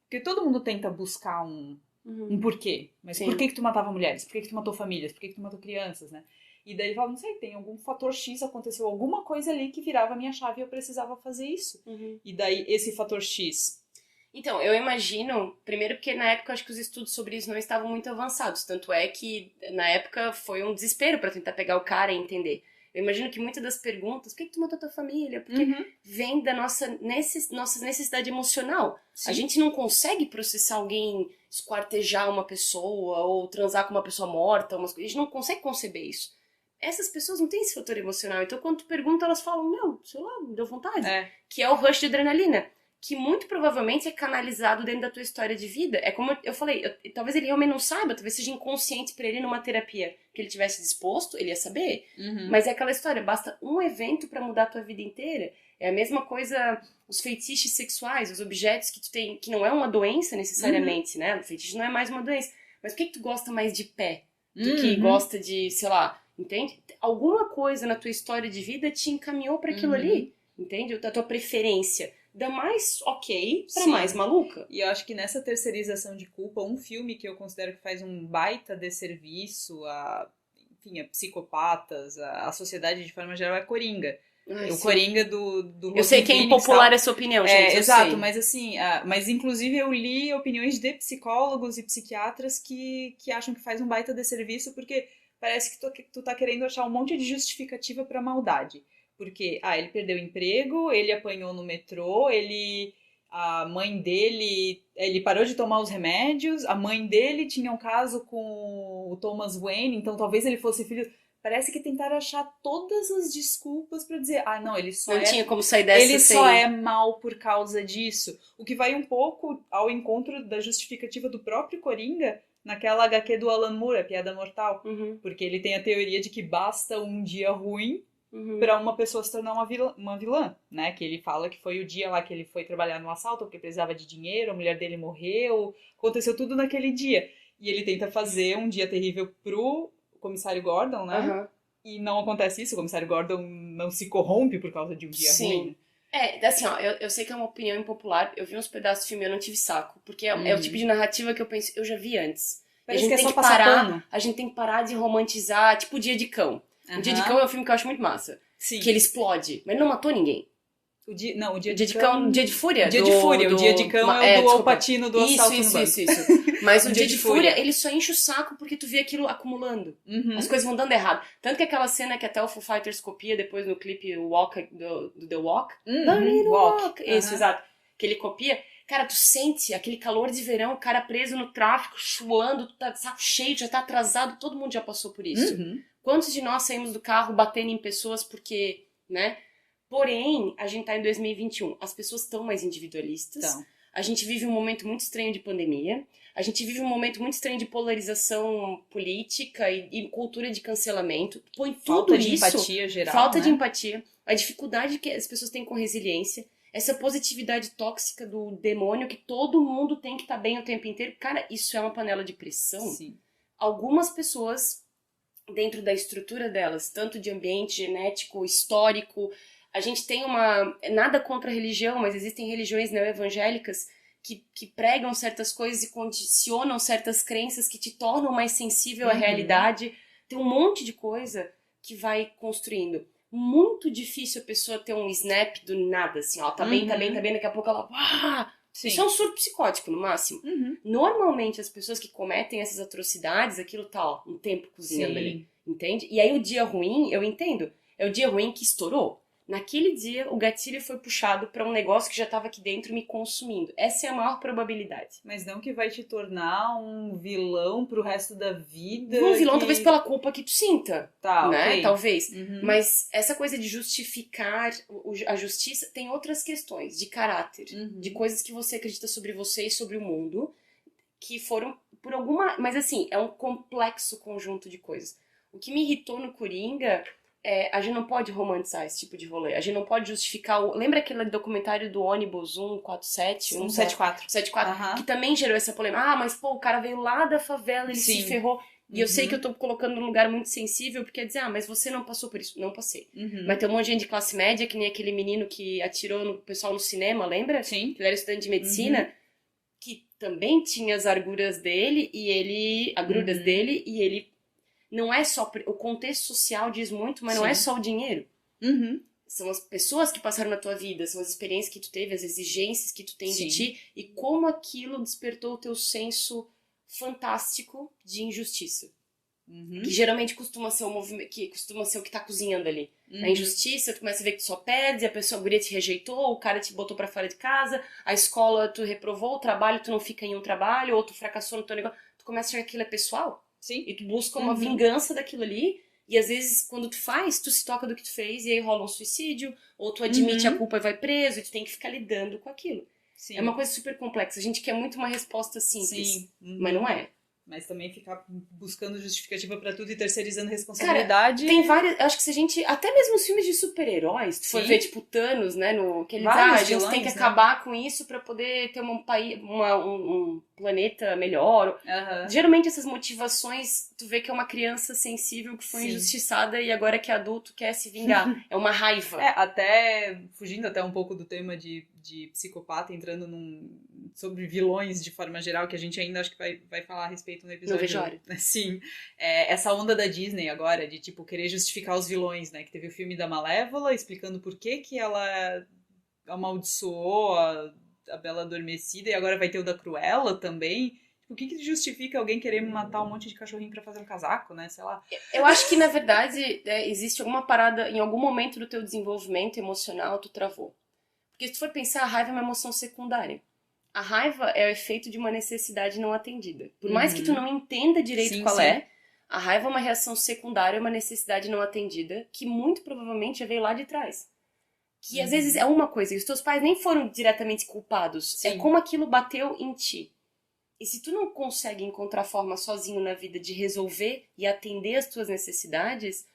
Porque todo mundo tenta buscar um porquê. Mas por que tu matava mulheres? Por que tu matou famílias? Por que tu matou crianças, né? E daí ele fala, não sei, tem algum fator X, aconteceu alguma coisa ali que virava a minha chave e eu precisava fazer isso. E daí, esse fator X... Então, eu imagino, primeiro porque na época eu acho que os estudos sobre isso não estavam muito avançados. Tanto é que, na época, foi um desespero pra tentar pegar o cara e entender. Eu imagino que muitas das perguntas, por que tu matou tua família? Porque vem da nossa necessidade emocional. Sim. A gente não consegue processar alguém, esquartejar uma pessoa, ou transar com uma pessoa morta, a gente não consegue conceber isso. Essas pessoas não têm esse fator emocional. Então, quando tu pergunta, elas falam, sei lá, me deu vontade. Que é o rush de adrenalina. que muito provavelmente é canalizado dentro da tua história de vida. É como eu falei, talvez ele realmente não saiba, talvez seja inconsciente pra ele numa terapia que ele tivesse disposto, ele ia saber. Mas é aquela história, basta um evento pra mudar a tua vida inteira. É a mesma coisa, os feitiços sexuais, os objetos que tu tem, que não é uma doença necessariamente, né? O feitiço não é mais uma doença. Mas por que tu gosta mais de pé do que gosta de, sei lá, entende? Alguma coisa na tua história de vida te encaminhou pra aquilo ali, entende? Da tua preferência. Da mais ok pra mais maluca. E eu acho que nessa terceirização de culpa, um filme que eu considero que faz um baita desserviço enfim, a psicopatas, a sociedade de forma geral é Coringa. O Coringa do eu sei que é impopular essa opinião, gente. Exato, mas assim, mas inclusive eu li opiniões de psicólogos e psiquiatras que acham que faz um baita desserviço porque parece que tu tá querendo achar um monte de justificativa pra maldade. Porque, ele perdeu o emprego, ele apanhou no metrô, a mãe dele, ele parou de tomar os remédios, a mãe dele tinha um caso com o Thomas Wayne, então talvez ele fosse filho... Parece que tentaram achar todas as desculpas pra dizer, não, ele só não tinha como sair dessa ele só é mal por causa disso. O que vai um pouco ao encontro da justificativa do próprio Coringa naquela HQ do Alan Moore, a Piada Mortal. Porque ele tem a teoria de que basta um dia ruim pra uma pessoa se tornar uma vilã, né? Que ele fala que foi o dia lá que ele foi trabalhar no assalto porque precisava de dinheiro, a mulher dele morreu, aconteceu tudo naquele dia. E ele tenta fazer um dia terrível pro comissário Gordon, né? E não acontece isso, o comissário Gordon não se corrompe por causa de um dia ruim. Assim, eu sei que é uma opinião impopular, eu vi uns pedaços do filme e eu não tive saco, porque é o tipo de narrativa que eu penso, eu já vi antes. Parece que é só passar pano. A gente tem que parar de romantizar, tipo, o Dia de Cão. O Dia de Cão é um filme que eu acho muito massa. Sim. Que ele explode, mas ele não matou ninguém. O Dia de Cão, Dia de Fúria. O Dia de Fúria, o Dia de Cão é o do Al Pacino do assalto no banco. Isso. Mas o Dia de Fúria, ele só enche o saco porque tu vê aquilo acumulando. As coisas vão dando errado. Tanto que aquela cena que até o Foo Fighters copia depois no clipe Walk, do The Walk. Walk. Isso, exato. Que ele copia. Cara, tu sente aquele calor de verão, o cara preso no tráfico, suando, tu tá de saco cheio, já tá atrasado, todo mundo já passou por isso. Quantos de nós saímos do carro batendo em pessoas porque, né? Porém, a gente tá em 2021. As pessoas estão mais individualistas. Então. A gente vive um momento muito estranho de pandemia. A gente vive um momento muito estranho de polarização política e cultura de cancelamento. Põe tudo falta de isso... empatia geral, Falta né? de empatia. A dificuldade que as pessoas têm com resiliência. Essa positividade tóxica do demônio que todo mundo tem que estar bem o tempo inteiro. Cara, isso é uma panela de pressão. Sim. Algumas pessoas, dentro da estrutura delas, tanto de ambiente genético, histórico... A gente tem nada contra a religião, mas existem religiões neoevangélicas que pregam certas coisas e condicionam certas crenças que te tornam mais sensível à realidade. Tem um monte de coisa que vai construindo. Muito difícil a pessoa ter um snap do nada, assim, tá bem, daqui a pouco ela... Isso é um surto psicótico, no máximo. Normalmente, as pessoas que cometem essas atrocidades, aquilo tá, um tempo cozinhando ali, entende? E aí o dia ruim, eu entendo, é o dia ruim que estourou. Naquele dia, o gatilho foi puxado pra um negócio que já tava aqui dentro me consumindo. Essa é a maior probabilidade. Mas não que vai te tornar um vilão pro resto da vida. Um vilão, talvez pela culpa que tu sinta. Tá, né? ok. Talvez. Mas essa coisa de justificar a justiça tem outras questões de caráter. De coisas que você acredita sobre você e sobre o mundo. Que foram por alguma... Mas assim, é um complexo conjunto de coisas. O que me irritou no Coringa... a gente não pode romantizar esse tipo de rolê. A gente não pode justificar... Lembra aquele documentário do ônibus 147? 174. 174, que também gerou essa polêmica. Mas pô, o cara veio lá da favela, ele se ferrou. E eu sei que eu tô colocando num lugar muito sensível, porque é dizer, mas você não passou por isso. Não passei. Mas tem um monte de gente de classe média, que nem aquele menino que atirou no pessoal no cinema, lembra? Sim. Que ele era estudante de medicina, que também tinha as arguras dele, e ele... Agruras dele, e ele... Não é só... O contexto social diz muito, mas não é só o dinheiro. São as pessoas que passaram na tua vida, são as experiências que tu teve, as exigências que tu tem de ti, e como aquilo despertou o teu senso fantástico de injustiça. Que geralmente costuma ser o movimento, que costuma ser o que tá cozinhando ali. A injustiça, tu começa a ver que tu só perde, a guria te rejeitou, o cara te botou pra fora de casa, a escola tu reprovou, o trabalho tu não fica em um trabalho, ou tu fracassou no teu negócio. Tu começa a achar que aquilo é pessoal. Sim. E tu busca uma vingança daquilo ali. E às vezes, quando tu faz, tu se toca do que tu fez. E aí rola um suicídio. Ou tu admite a culpa e vai preso. E tu tem que ficar lidando com aquilo. Sim. É uma coisa super complexa. A gente quer muito uma resposta simples. Sim. Mas não é. Mas também ficar buscando justificativa pra tudo e terceirizando responsabilidade. Cara, tem várias. Acho que se a gente. Até mesmo os filmes de super-heróis, se for ver, tipo, Thanos, né? No, que eles Vários a gente tem que vilões, né? acabar com isso pra poder ter um planeta melhor. Aham. Geralmente essas motivações, tu vê que é uma criança sensível que foi Sim. injustiçada e agora que é adulto quer se vingar. É uma raiva. Até fugindo até um pouco do tema de psicopata, entrando sobre vilões de forma geral, que a gente ainda acho que vai falar a respeito no episódio. Não vejo a hora. Sim. Essa onda da Disney agora, de tipo, querer justificar os vilões, né? Que teve o filme da Malévola, explicando por que ela amaldiçoou a Bela Adormecida, e agora vai ter o da Cruella também. O que justifica alguém querer matar um monte de cachorrinho pra fazer um casaco, né? Sei lá. Eu acho que, na verdade, existe alguma parada, em algum momento do teu desenvolvimento emocional, tu travou. Porque se tu for pensar, a raiva é uma emoção secundária. A raiva é o efeito de uma necessidade não atendida. Por mais que tu não entenda direito Sim, qual sim. é, a raiva é uma reação secundária, uma necessidade não atendida, que muito provavelmente já veio lá de trás. Que às vezes é uma coisa, e os teus pais nem foram diretamente culpados. Sim. É como aquilo bateu em ti. E se tu não consegue encontrar forma sozinho na vida de resolver e atender as tuas necessidades,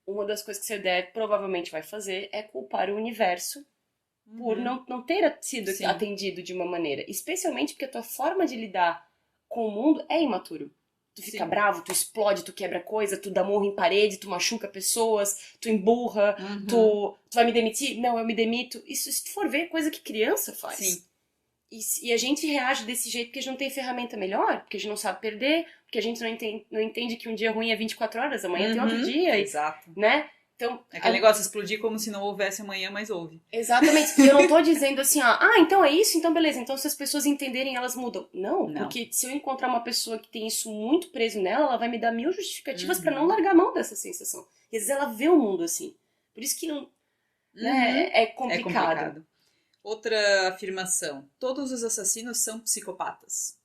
uma das coisas que você provavelmente vai fazer é culpar o universo por não ter sido Sim. atendido de uma maneira. Especialmente porque a tua forma de lidar com o mundo é imaturo. Tu fica Sim. bravo, tu explode, tu quebra coisa, tu dá murro em parede, tu machuca pessoas, tu emburra, tu vai me demitir? Não, eu me demito. Isso, se tu for ver, é coisa que criança faz. Sim. E a gente reage desse jeito porque a gente não tem ferramenta melhor, porque a gente não sabe perder, porque a gente não entende que um dia ruim é 24 horas, amanhã tem outro dia. Exato. Né? Então, Aquele negócio de explodir como se não houvesse amanhã, mas houve. Exatamente. E eu não tô dizendo assim, ó, então é isso, então beleza. Então se as pessoas entenderem, elas mudam. Não, porque se eu encontrar uma pessoa que tem isso muito preso nela, ela vai me dar 1000 justificativas pra não largar a mão dessa sensação. E às vezes ela vê o mundo assim. Por isso que não, né, é complicado. É complicado. Outra afirmação. Todos os assassinos são psicopatas.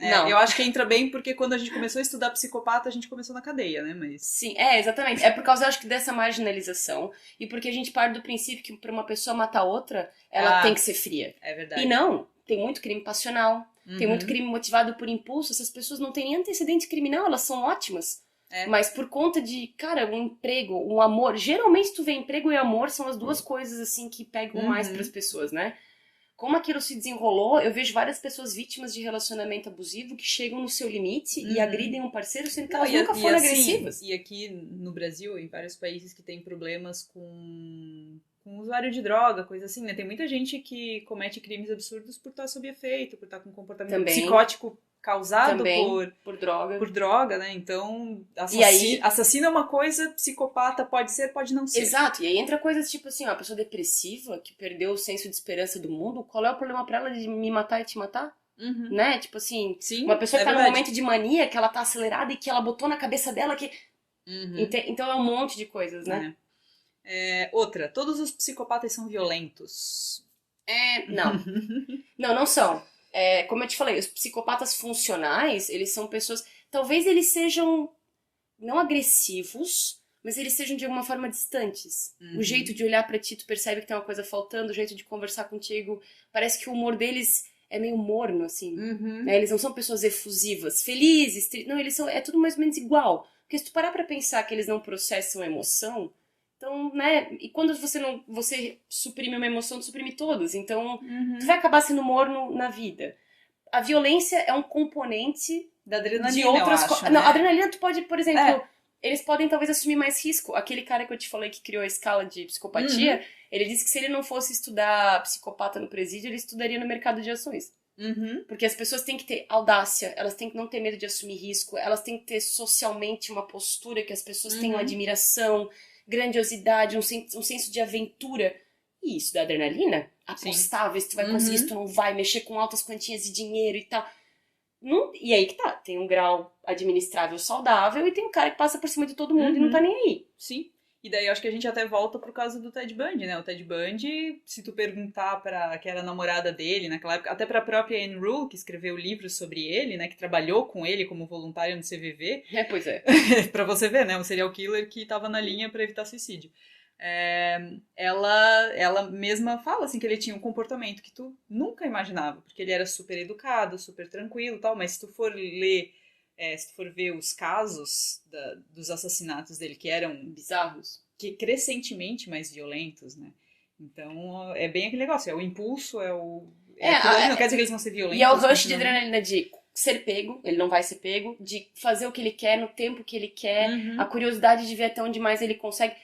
Não. Eu acho que entra bem porque quando a gente começou a estudar psicopata, a gente começou na cadeia, né? Mas... Sim, exatamente. É por causa, eu acho que, dessa marginalização e porque a gente parte do princípio que pra uma pessoa matar outra, ela tem que ser fria. É verdade. E não, tem muito crime passional, tem muito crime motivado por impulso, essas pessoas não têm nem antecedente criminal, elas são ótimas. Mas por conta de, cara, um emprego, um amor, geralmente tu vê emprego e amor são as duas coisas, assim, que pegam mais pras pessoas, né? Como aquilo se desenrolou, eu vejo várias pessoas vítimas de relacionamento abusivo que chegam no seu limite e agridem um parceiro, sendo que elas nunca foram agressivas. E aqui no Brasil, em vários países que tem problemas com usuário de droga, coisa assim, né? Tem muita gente que comete crimes absurdos por estar sob efeito, por estar com um comportamento psicótico causado por droga. Por droga, né? Então, assassino é uma coisa, psicopata pode ser, pode não ser. Exato, e aí entra coisas tipo assim, uma pessoa depressiva que perdeu o senso de esperança do mundo, qual é o problema pra ela de me matar e te matar? Né? Tipo assim, uma pessoa que tá num momento de mania, que ela tá acelerada e que ela botou na cabeça dela que... Então é um monte de coisas, né? Outra, todos os psicopatas são violentos. Não. Não são. Como eu te falei, os psicopatas funcionais, eles são pessoas... Talvez eles sejam não agressivos, mas eles sejam de alguma forma distantes. O jeito de olhar pra ti, tu percebe que tem uma coisa faltando, o jeito de conversar contigo. Parece que o humor deles é meio morno, assim. Né? Eles não são pessoas efusivas, felizes. Não, eles são... É tudo mais ou menos igual. Porque se tu parar pra pensar que eles não processam emoção... Então, né, e quando você suprime uma emoção, tu suprime todas. Então, tu vai acabar sendo morno na vida. A violência é um componente da adrenalina, de outras coisas. Né? Não, a adrenalina tu pode, por exemplo, eles podem talvez assumir mais risco. Aquele cara que eu te falei que criou a escala de psicopatia, ele disse que se ele não fosse estudar psicopata no presídio, ele estudaria no mercado de ações. Porque as pessoas têm que ter audácia, elas têm que não ter medo de assumir risco, elas têm que ter socialmente uma postura que as pessoas tenham admiração, grandiosidade, um senso de aventura. E isso da adrenalina, apostar, ver se tu vai conseguir, se tu não vai, mexer com altas quantias de dinheiro e tal. E aí que tá, tem um grau administrável saudável e tem um cara que passa por cima de todo mundo e não tá nem aí. Sim. E daí eu acho que a gente até volta por causa do Ted Bundy, né? O Ted Bundy, se tu perguntar pra que era a namorada dele naquela época, até pra própria Anne Rule, que escreveu livros sobre ele, né? Que trabalhou com ele como voluntário no CVV. Pois é. Pra você ver, né? Um serial killer que tava na linha pra evitar suicídio. ela mesma fala assim que ele tinha um comportamento que tu nunca imaginava, porque ele era super educado, super tranquilo e tal, mas se tu for ler, se tu for ver os casos dos assassinatos dele, que eram Bizarros. que crescentemente mais violentos, né? Então é bem aquele negócio, é o impulso, aquilo ali, não quer dizer que eles vão ser violentos. E é o rush de adrenalina de ser pego, ele não vai ser pego, de fazer o que ele quer no tempo que ele quer, a curiosidade de ver até onde mais ele consegue.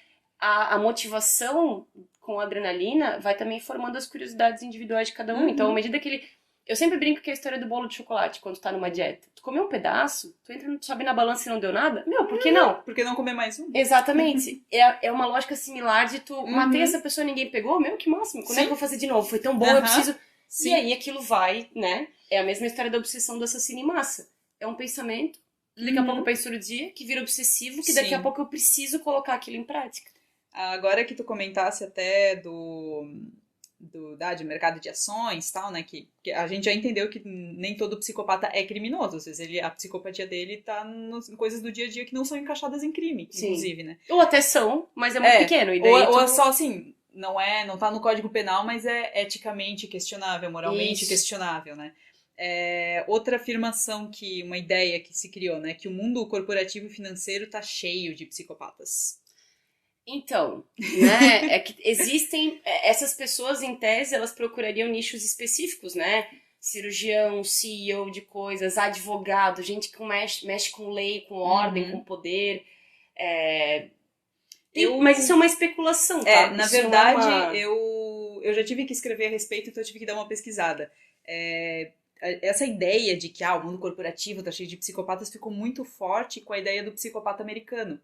A motivação com a adrenalina vai também formando as curiosidades individuais de cada um. Então, à medida que ele... Eu sempre brinco que é a história do bolo de chocolate, quando tu tá numa dieta. Tu comeu um pedaço, tu entra, sobe na balança e não deu nada? Meu, por que não? Por que não comer mais um? Exatamente. É uma lógica similar de tu matei essa pessoa e ninguém pegou? Meu, que máximo. Quando é que eu vou fazer de novo? Foi tão bom, eu preciso... Sim. E aí aquilo vai, né? É a mesma história da obsessão do assassino em massa. É um pensamento, que daqui a pouco eu penso todo dia, que vira obsessivo, que daqui a pouco eu preciso colocar aquilo em prática. Agora que tu comentasse até de mercado de ações e tal, né, que a gente já entendeu que nem todo psicopata é criminoso, às vezes a psicopatia dele tá em coisas do dia a dia que não são encaixadas em crime, inclusive, né. Ou até são, mas é muito pequeno. E daí ou é só assim, não tá no Código Penal, mas é eticamente questionável, moralmente questionável, né. Outra afirmação uma ideia que se criou, né, que o mundo corporativo e financeiro tá cheio de psicopatas. Então, né, é que existem, essas pessoas em tese, elas procurariam nichos específicos, né, cirurgião, CEO de coisas, advogado, gente que mexe com lei, com ordem, com poder, mas isso é uma especulação, tá? Na isso verdade, eu já tive que escrever a respeito, então eu tive que dar uma pesquisada. Essa ideia de que o mundo corporativo tá cheio de psicopatas ficou muito forte com a ideia do psicopata americano,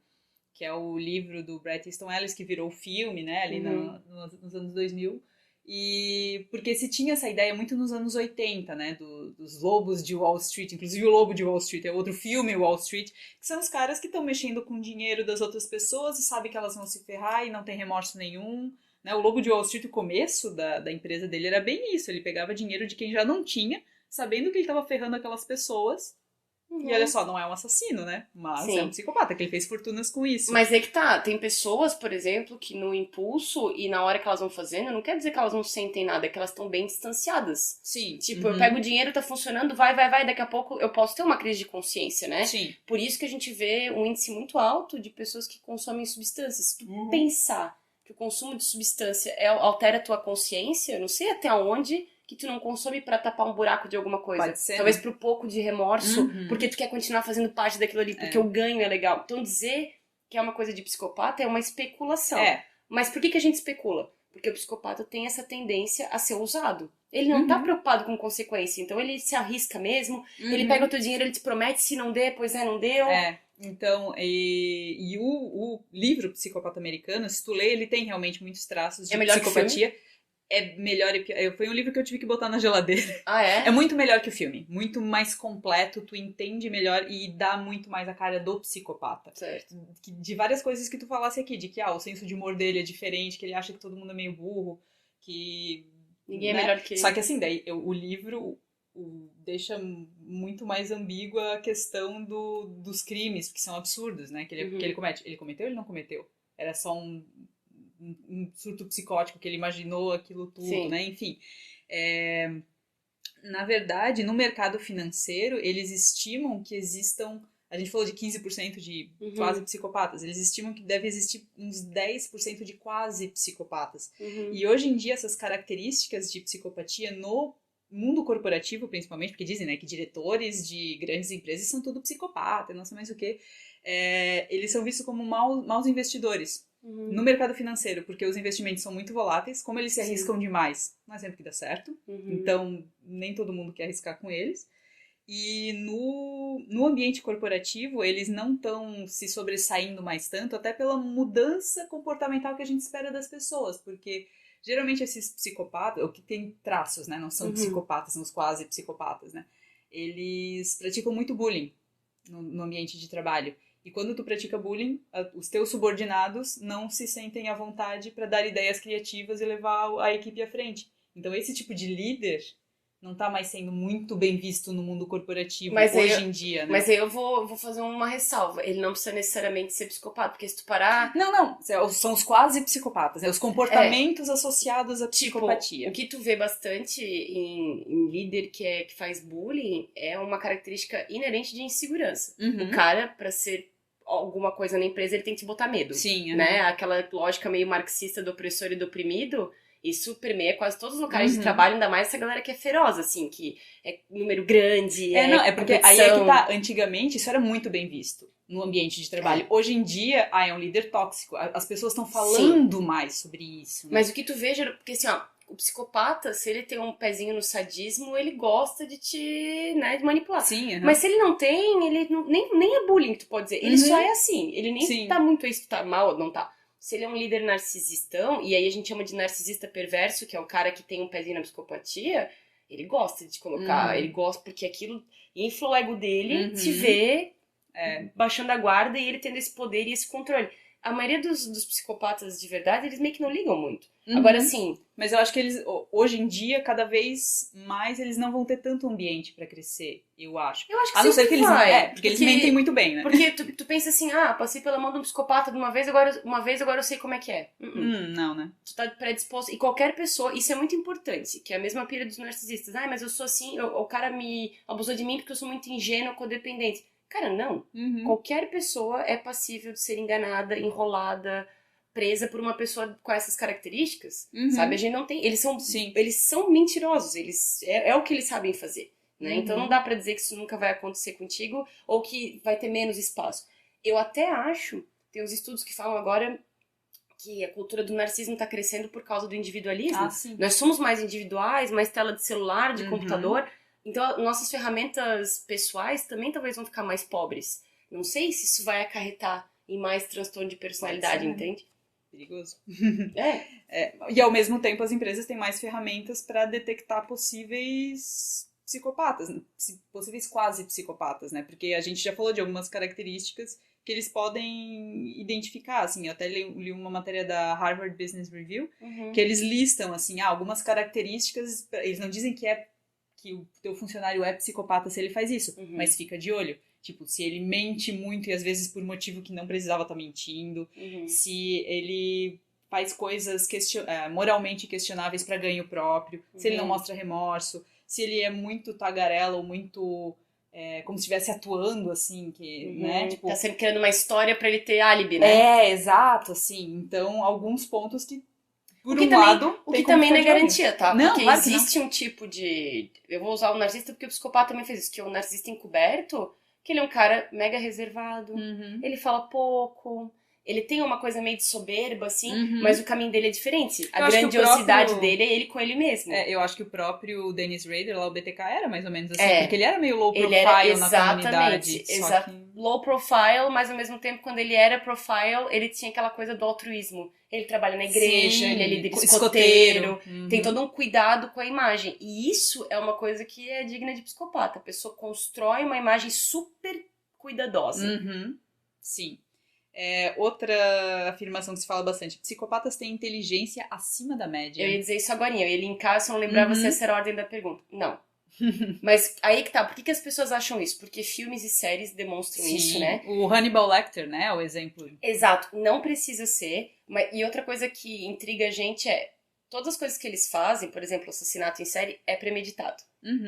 que é o livro do Bret Easton Ellis, que virou filme, né, ali nos anos 2000, e porque se tinha essa ideia muito nos anos 80, né, dos lobos de Wall Street, inclusive o Lobo de Wall Street é outro filme, Wall Street, que são os caras que estão mexendo com o dinheiro das outras pessoas e sabem que elas vão se ferrar e não tem remorso nenhum, né, o Lobo de Wall Street, o começo da empresa dele era bem isso, ele pegava dinheiro de quem já não tinha, sabendo que ele estava ferrando aquelas pessoas. E olha só, não é um assassino, né? Mas é um psicopata, que ele fez fortunas com isso. Mas é que tá, tem pessoas, por exemplo, que no impulso e na hora que elas vão fazendo, não quer dizer que elas não sentem nada, é que elas estão bem distanciadas. Sim. Tipo, eu pego o dinheiro, tá funcionando, vai, daqui a pouco eu posso ter uma crise de consciência, né? Sim. Por isso que a gente vê um índice muito alto de pessoas que consomem substâncias. Se tu pensar que o consumo de substância altera a tua consciência, eu não sei até onde que tu não consome pra tapar um buraco de alguma coisa. Pode ser, talvez pro pouco de remorso, porque tu quer continuar fazendo parte daquilo ali, porque o ganho é legal. Então dizer que é uma coisa de psicopata é uma especulação. Mas por que a gente especula? Porque o psicopata tem essa tendência a ser ousado. Ele não tá preocupado com consequência, então ele se arrisca mesmo, ele pega o teu dinheiro, ele te promete, se não der, pois não deu. Então, e o livro Psicopata Americano, se tu lê, ele tem realmente muitos traços de psicopatia. É melhor e pior. Foi um livro que eu tive que botar na geladeira. É muito melhor que o filme. Muito mais completo, tu entende melhor e dá muito mais a cara do psicopata. Certo. De várias coisas que tu falasse aqui, de que o senso de humor dele é diferente, que ele acha que todo mundo é meio burro, que... Ninguém é melhor que ele. Só que assim, daí o livro deixa muito mais ambígua a questão dos crimes, que são absurdos, né? Que ele comete. Ele cometeu ou ele não cometeu? Era só um surto psicótico que ele imaginou aquilo tudo, né? Enfim, na verdade, no mercado financeiro, eles estimam que existam, a gente falou de 15% de quase psicopatas, eles estimam que deve existir uns 10% de quase psicopatas. E hoje em dia, essas características de psicopatia no mundo corporativo, principalmente, porque dizem, né, que diretores de grandes empresas são tudo psicopata, não sei mais o que, eles são vistos como maus investidores. No mercado financeiro, porque os investimentos são muito voláteis, como eles se arriscam demais, não é sempre que dá certo, então nem todo mundo quer arriscar com eles, e no ambiente corporativo eles não estão se sobressaindo mais tanto, até pela mudança comportamental que a gente espera das pessoas, porque geralmente esses psicopatas, ou que tem traços, né, não são psicopatas, são os quase psicopatas, né, eles praticam muito bullying no ambiente de trabalho. E quando tu pratica bullying, os teus subordinados não se sentem à vontade para dar ideias criativas e levar a equipe à frente. Então esse tipo de líder não tá mais sendo muito bem visto no mundo corporativo em dia, né? Mas aí eu vou fazer uma ressalva. Ele não precisa necessariamente ser psicopata, porque se tu parar... Não, são os quase psicopatas, né? Os comportamentos associados à psicopatia. O que tu vê bastante em líder que faz bullying é uma característica inerente de insegurança. O cara, pra ser alguma coisa na empresa, ele tem que te botar medo. Sim. Né? Aquela lógica meio marxista do opressor e do oprimido... Isso permeia quase todos os locais de trabalho, ainda mais essa galera que é feroz, assim, que é número grande, é porque aí é que tá, antigamente isso era muito bem visto no ambiente de trabalho. Hoje em dia, é um líder tóxico, as pessoas estão falando mais sobre isso. Né? Mas o que tu veja, porque assim, ó, o psicopata, se ele tem um pezinho no sadismo, ele gosta de te, né, de manipular. Sim, Mas se ele não tem, ele não, nem é bullying, tu pode dizer, ele só é assim, ele nem tá muito isso, tá mal ou não tá. Se ele é um líder narcisistão, e aí a gente chama de narcisista perverso, que é o cara que tem um pezinho na psicopatia, ele gosta de te colocar, ele gosta porque aquilo infla o ego dele, te vê baixando a guarda e ele tendo esse poder e esse controle. A maioria dos psicopatas de verdade, eles meio que não ligam muito. Agora, sim... Mas eu acho que eles, hoje em dia, cada vez mais, eles não vão ter tanto ambiente pra crescer, eu acho. Eu acho que a não ser que eles vai. Porque eles mentem muito bem, né? Porque tu pensa assim, passei pela mão de um psicopata de uma vez, agora eu sei como é que é. Não, né? Tu tá predisposto. E qualquer pessoa, isso é muito importante, que é a mesma pira dos narcisistas. Mas eu sou assim, o cara me abusou de mim porque eu sou muito ingênua, codependente. Cara, não. Qualquer pessoa é passível de ser enganada, enrolada, presa por uma pessoa com essas características, sabe? A gente não tem... Eles são mentirosos, é o que eles sabem fazer, né? Então não dá pra dizer que isso nunca vai acontecer contigo ou que vai ter menos espaço. Eu até acho, tem uns estudos que falam agora que a cultura do narcisismo tá crescendo por causa do individualismo. Nós somos mais individuais, mais tela de celular, de computador, então nossas ferramentas pessoais também talvez vão ficar mais pobres. Não sei se isso vai acarretar em mais transtorno de personalidade, entende? Perigoso. E ao mesmo tempo as empresas têm mais ferramentas para detectar possíveis psicopatas, possíveis quase psicopatas, né? Porque a gente já falou de algumas características que eles podem identificar, assim, eu até li uma matéria da Harvard Business Review, que eles listam, assim, algumas características, eles não dizem que o teu funcionário é psicopata se ele faz isso, mas fica de olho. Tipo, se ele mente muito e às vezes por motivo que não precisava estar mentindo. Se ele faz coisas moralmente questionáveis para ganho próprio. Se ele não mostra remorso. Se ele é muito tagarela ou muito... como se estivesse atuando, assim, né? Tipo, tá sempre criando uma história para ele ter álibi, né? Exato, assim. Então, alguns pontos que... O que também não é garantia, tá? Não, porque claro existe um tipo de... Eu vou usar o narcisista porque o psicopata também fez isso. Que é o narcisista encoberto... que ele é um cara mega reservado, ele fala pouco, ele tem uma coisa meio de soberba, assim, mas o caminho dele é diferente. A grandiosidade dele é ele com ele mesmo. Eu acho que o próprio Dennis Rader, lá o BTK, era mais ou menos assim, porque ele era meio low profile na comunidade. Low profile, mas ao mesmo tempo, quando ele era profile, ele tinha aquela coisa do altruísmo. Ele trabalha na igreja, ele é líder escoteiro, tem todo um cuidado com a imagem. E isso é uma coisa que é digna de psicopata. A pessoa constrói uma imagem super cuidadosa. Sim. Outra afirmação que se fala bastante: psicopatas têm inteligência acima da média. Eu ia dizer isso agora, eu ia linkar, eu só não lembrava se essa era a ordem da pergunta. Não. Mas aí que tá, por que as pessoas acham isso? Porque filmes e séries demonstram isso, né? O Hannibal Lecter, né, é o exemplo. Exato, não precisa ser. E outra coisa que intriga a gente é, todas as coisas que eles fazem, por exemplo, assassinato em série, é premeditado.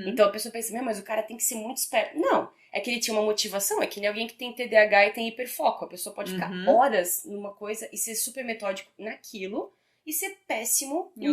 Então a pessoa pensa, mas o cara tem que ser muito esperto. Não, é que ele tinha uma motivação, é que nem alguém que tem TDAH e tem hiperfoco. A pessoa pode ficar horas numa coisa e ser super metódico naquilo e ser péssimo em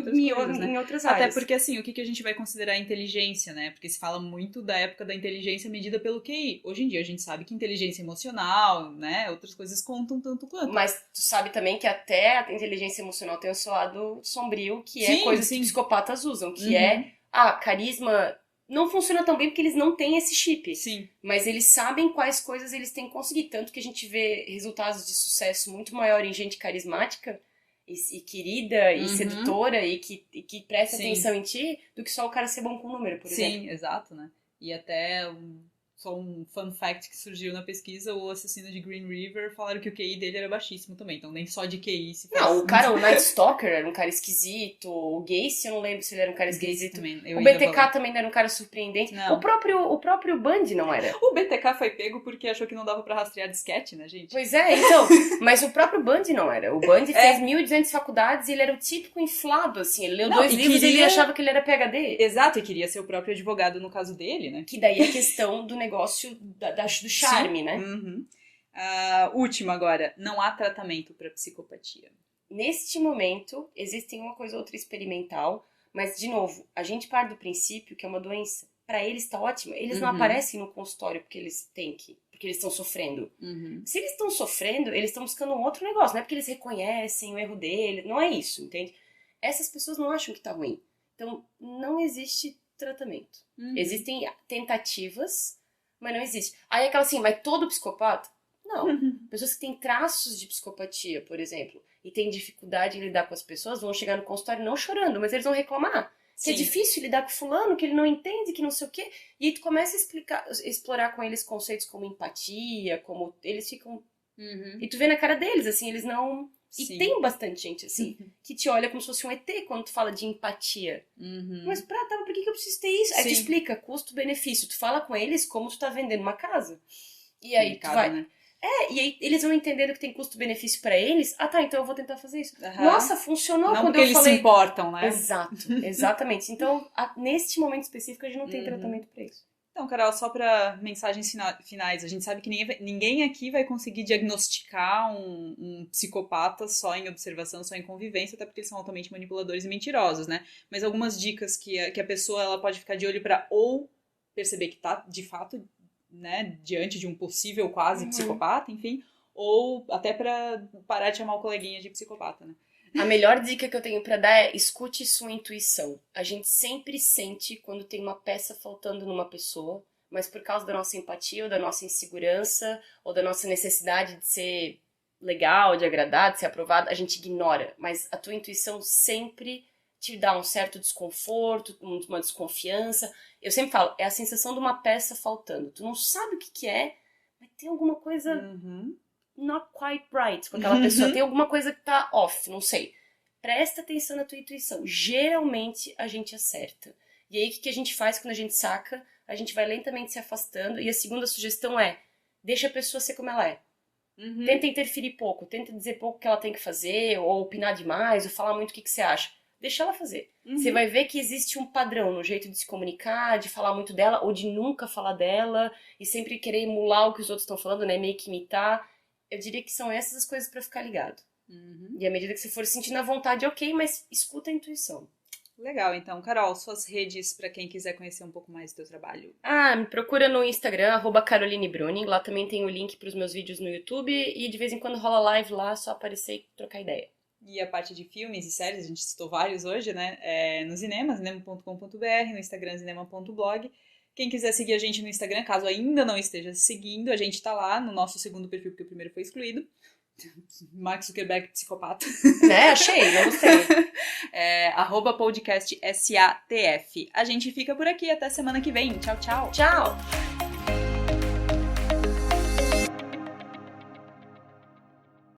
outras áreas. Até porque, assim, o que a gente vai considerar inteligência, né? Porque se fala muito da época da inteligência medida pelo QI. Hoje em dia a gente sabe que inteligência emocional, né? Outras coisas contam tanto quanto. Mas tu sabe também que até a inteligência emocional tem o seu lado sombrio, que é coisas que psicopatas usam, que é, carisma não funciona tão bem porque eles não têm esse chip. Sim. Mas eles sabem quais coisas eles têm que conseguir. Tanto que a gente vê resultados de sucesso muito maior em gente carismática e querida e sedutora e que presta atenção em ti do que só o cara ser bom com número, por exemplo. Sim, exato, né? E até só um fun fact que surgiu na pesquisa, o assassino de Green River, falaram que o QI dele era baixíssimo também, então nem só de QI se faz... Não, o Night Stalker era um cara esquisito, o Gacy, eu não lembro se ele era um cara esquisito. Também, o BTK também não era um cara surpreendente. Não. O próprio Bundy não era. O BTK foi pego porque achou que não dava pra rastrear disquete, né, gente? Pois é, então, mas o próprio Bundy não era. O Bundy fez 1.200 faculdades e ele era o típico inflado, assim, ele leu 2 livros e ele achava que ele era PhD. Exato, e queria ser o próprio advogado no caso dele, né? Que daí é a questão do negócio do charme, né? Uhum. Último agora, não há tratamento para psicopatia. Neste momento, existem uma coisa ou outra experimental, mas, de novo, a gente parte do princípio que é uma doença. Para eles tá ótimo. Eles não aparecem no consultório porque eles porque eles estão sofrendo. Se eles estão sofrendo, eles estão buscando um outro negócio. Não é porque eles reconhecem o erro dele, não é isso, entende? Essas pessoas não acham que tá ruim. Então, não existe tratamento. Existem tentativas, mas não existe. Aí é aquela assim, mas todo psicopata? Não. Pessoas que têm traços de psicopatia, por exemplo, e têm dificuldade em lidar com as pessoas, vão chegar no consultório não chorando, mas eles vão reclamar. Que é difícil lidar com fulano, que ele não entende, que não sei o quê. E aí tu começa a explorar com eles conceitos como empatia, como eles ficam... E tu vê na cara deles, assim, eles não... E tem bastante gente, assim, que te olha como se fosse um ET quando tu fala de empatia. Mas, por que eu preciso ter isso? Aí tu explica, custo-benefício. Tu fala com eles como tu tá vendendo uma casa. E aí tu vai... Né? E aí eles vão entendendo que tem custo-benefício pra eles. Ah, tá, então eu vou tentar fazer isso. Nossa, funcionou não quando eu falei... Não porque eles se importam, né? Exato, exatamente. Então, neste momento específico, a gente não tem tratamento pra isso. Então, Carol, só para mensagens finais, a gente sabe que ninguém aqui vai conseguir diagnosticar um psicopata só em observação, só em convivência, até porque eles são altamente manipuladores e mentirosos, né? Mas algumas dicas que a pessoa ela pode ficar de olho para ou perceber que tá, de fato, né, diante de um possível quase psicopata, enfim, ou até para parar de chamar o coleguinha de psicopata, né? A melhor dica que eu tenho pra dar é escute sua intuição. A gente sempre sente quando tem uma peça faltando numa pessoa, mas por causa da nossa empatia ou da nossa insegurança ou da nossa necessidade de ser legal, de agradar, de ser aprovado, a gente ignora. Mas a tua intuição sempre te dá um certo desconforto, uma desconfiança. Eu sempre falo, é a sensação de uma peça faltando. Tu não sabe o que é, mas tem alguma coisa... not quite right com aquela pessoa. Tem alguma coisa que tá off, não sei. Presta atenção na tua intuição. Geralmente a gente acerta. E aí o que a gente faz quando a gente saca? A gente vai lentamente se afastando. E a segunda sugestão é, deixa a pessoa ser como ela é. Tenta interferir pouco. Tenta dizer pouco o que ela tem que fazer, ou opinar demais, ou falar muito o que você acha. Deixa ela fazer. Você vai ver que existe um padrão no jeito de se comunicar, de falar muito dela, ou de nunca falar dela, e sempre querer emular o que os outros estão falando, né? Meio que imitar. Eu diria que são essas as coisas pra ficar ligado. E à medida que você for sentindo a vontade, ok, mas escuta a intuição. Legal, então. Carol, suas redes pra quem quiser conhecer um pouco mais do teu trabalho. Me procura no Instagram, @CarolineBruni. Lá também tem o link pros meus vídeos no YouTube. E de vez em quando rola live lá, só aparecer e trocar ideia. E a parte de filmes e séries, a gente citou vários hoje, né? No cinema, cinema.com.br, no Instagram, cinema.blog. Quem quiser seguir a gente no Instagram, caso ainda não esteja seguindo, a gente tá lá no nosso segundo perfil, porque o primeiro foi excluído. Mark Zuckerberg, psicopata. Né? Achei, não gostei. @podcastsatf. A gente fica por aqui, até semana que vem. Tchau, tchau. Tchau!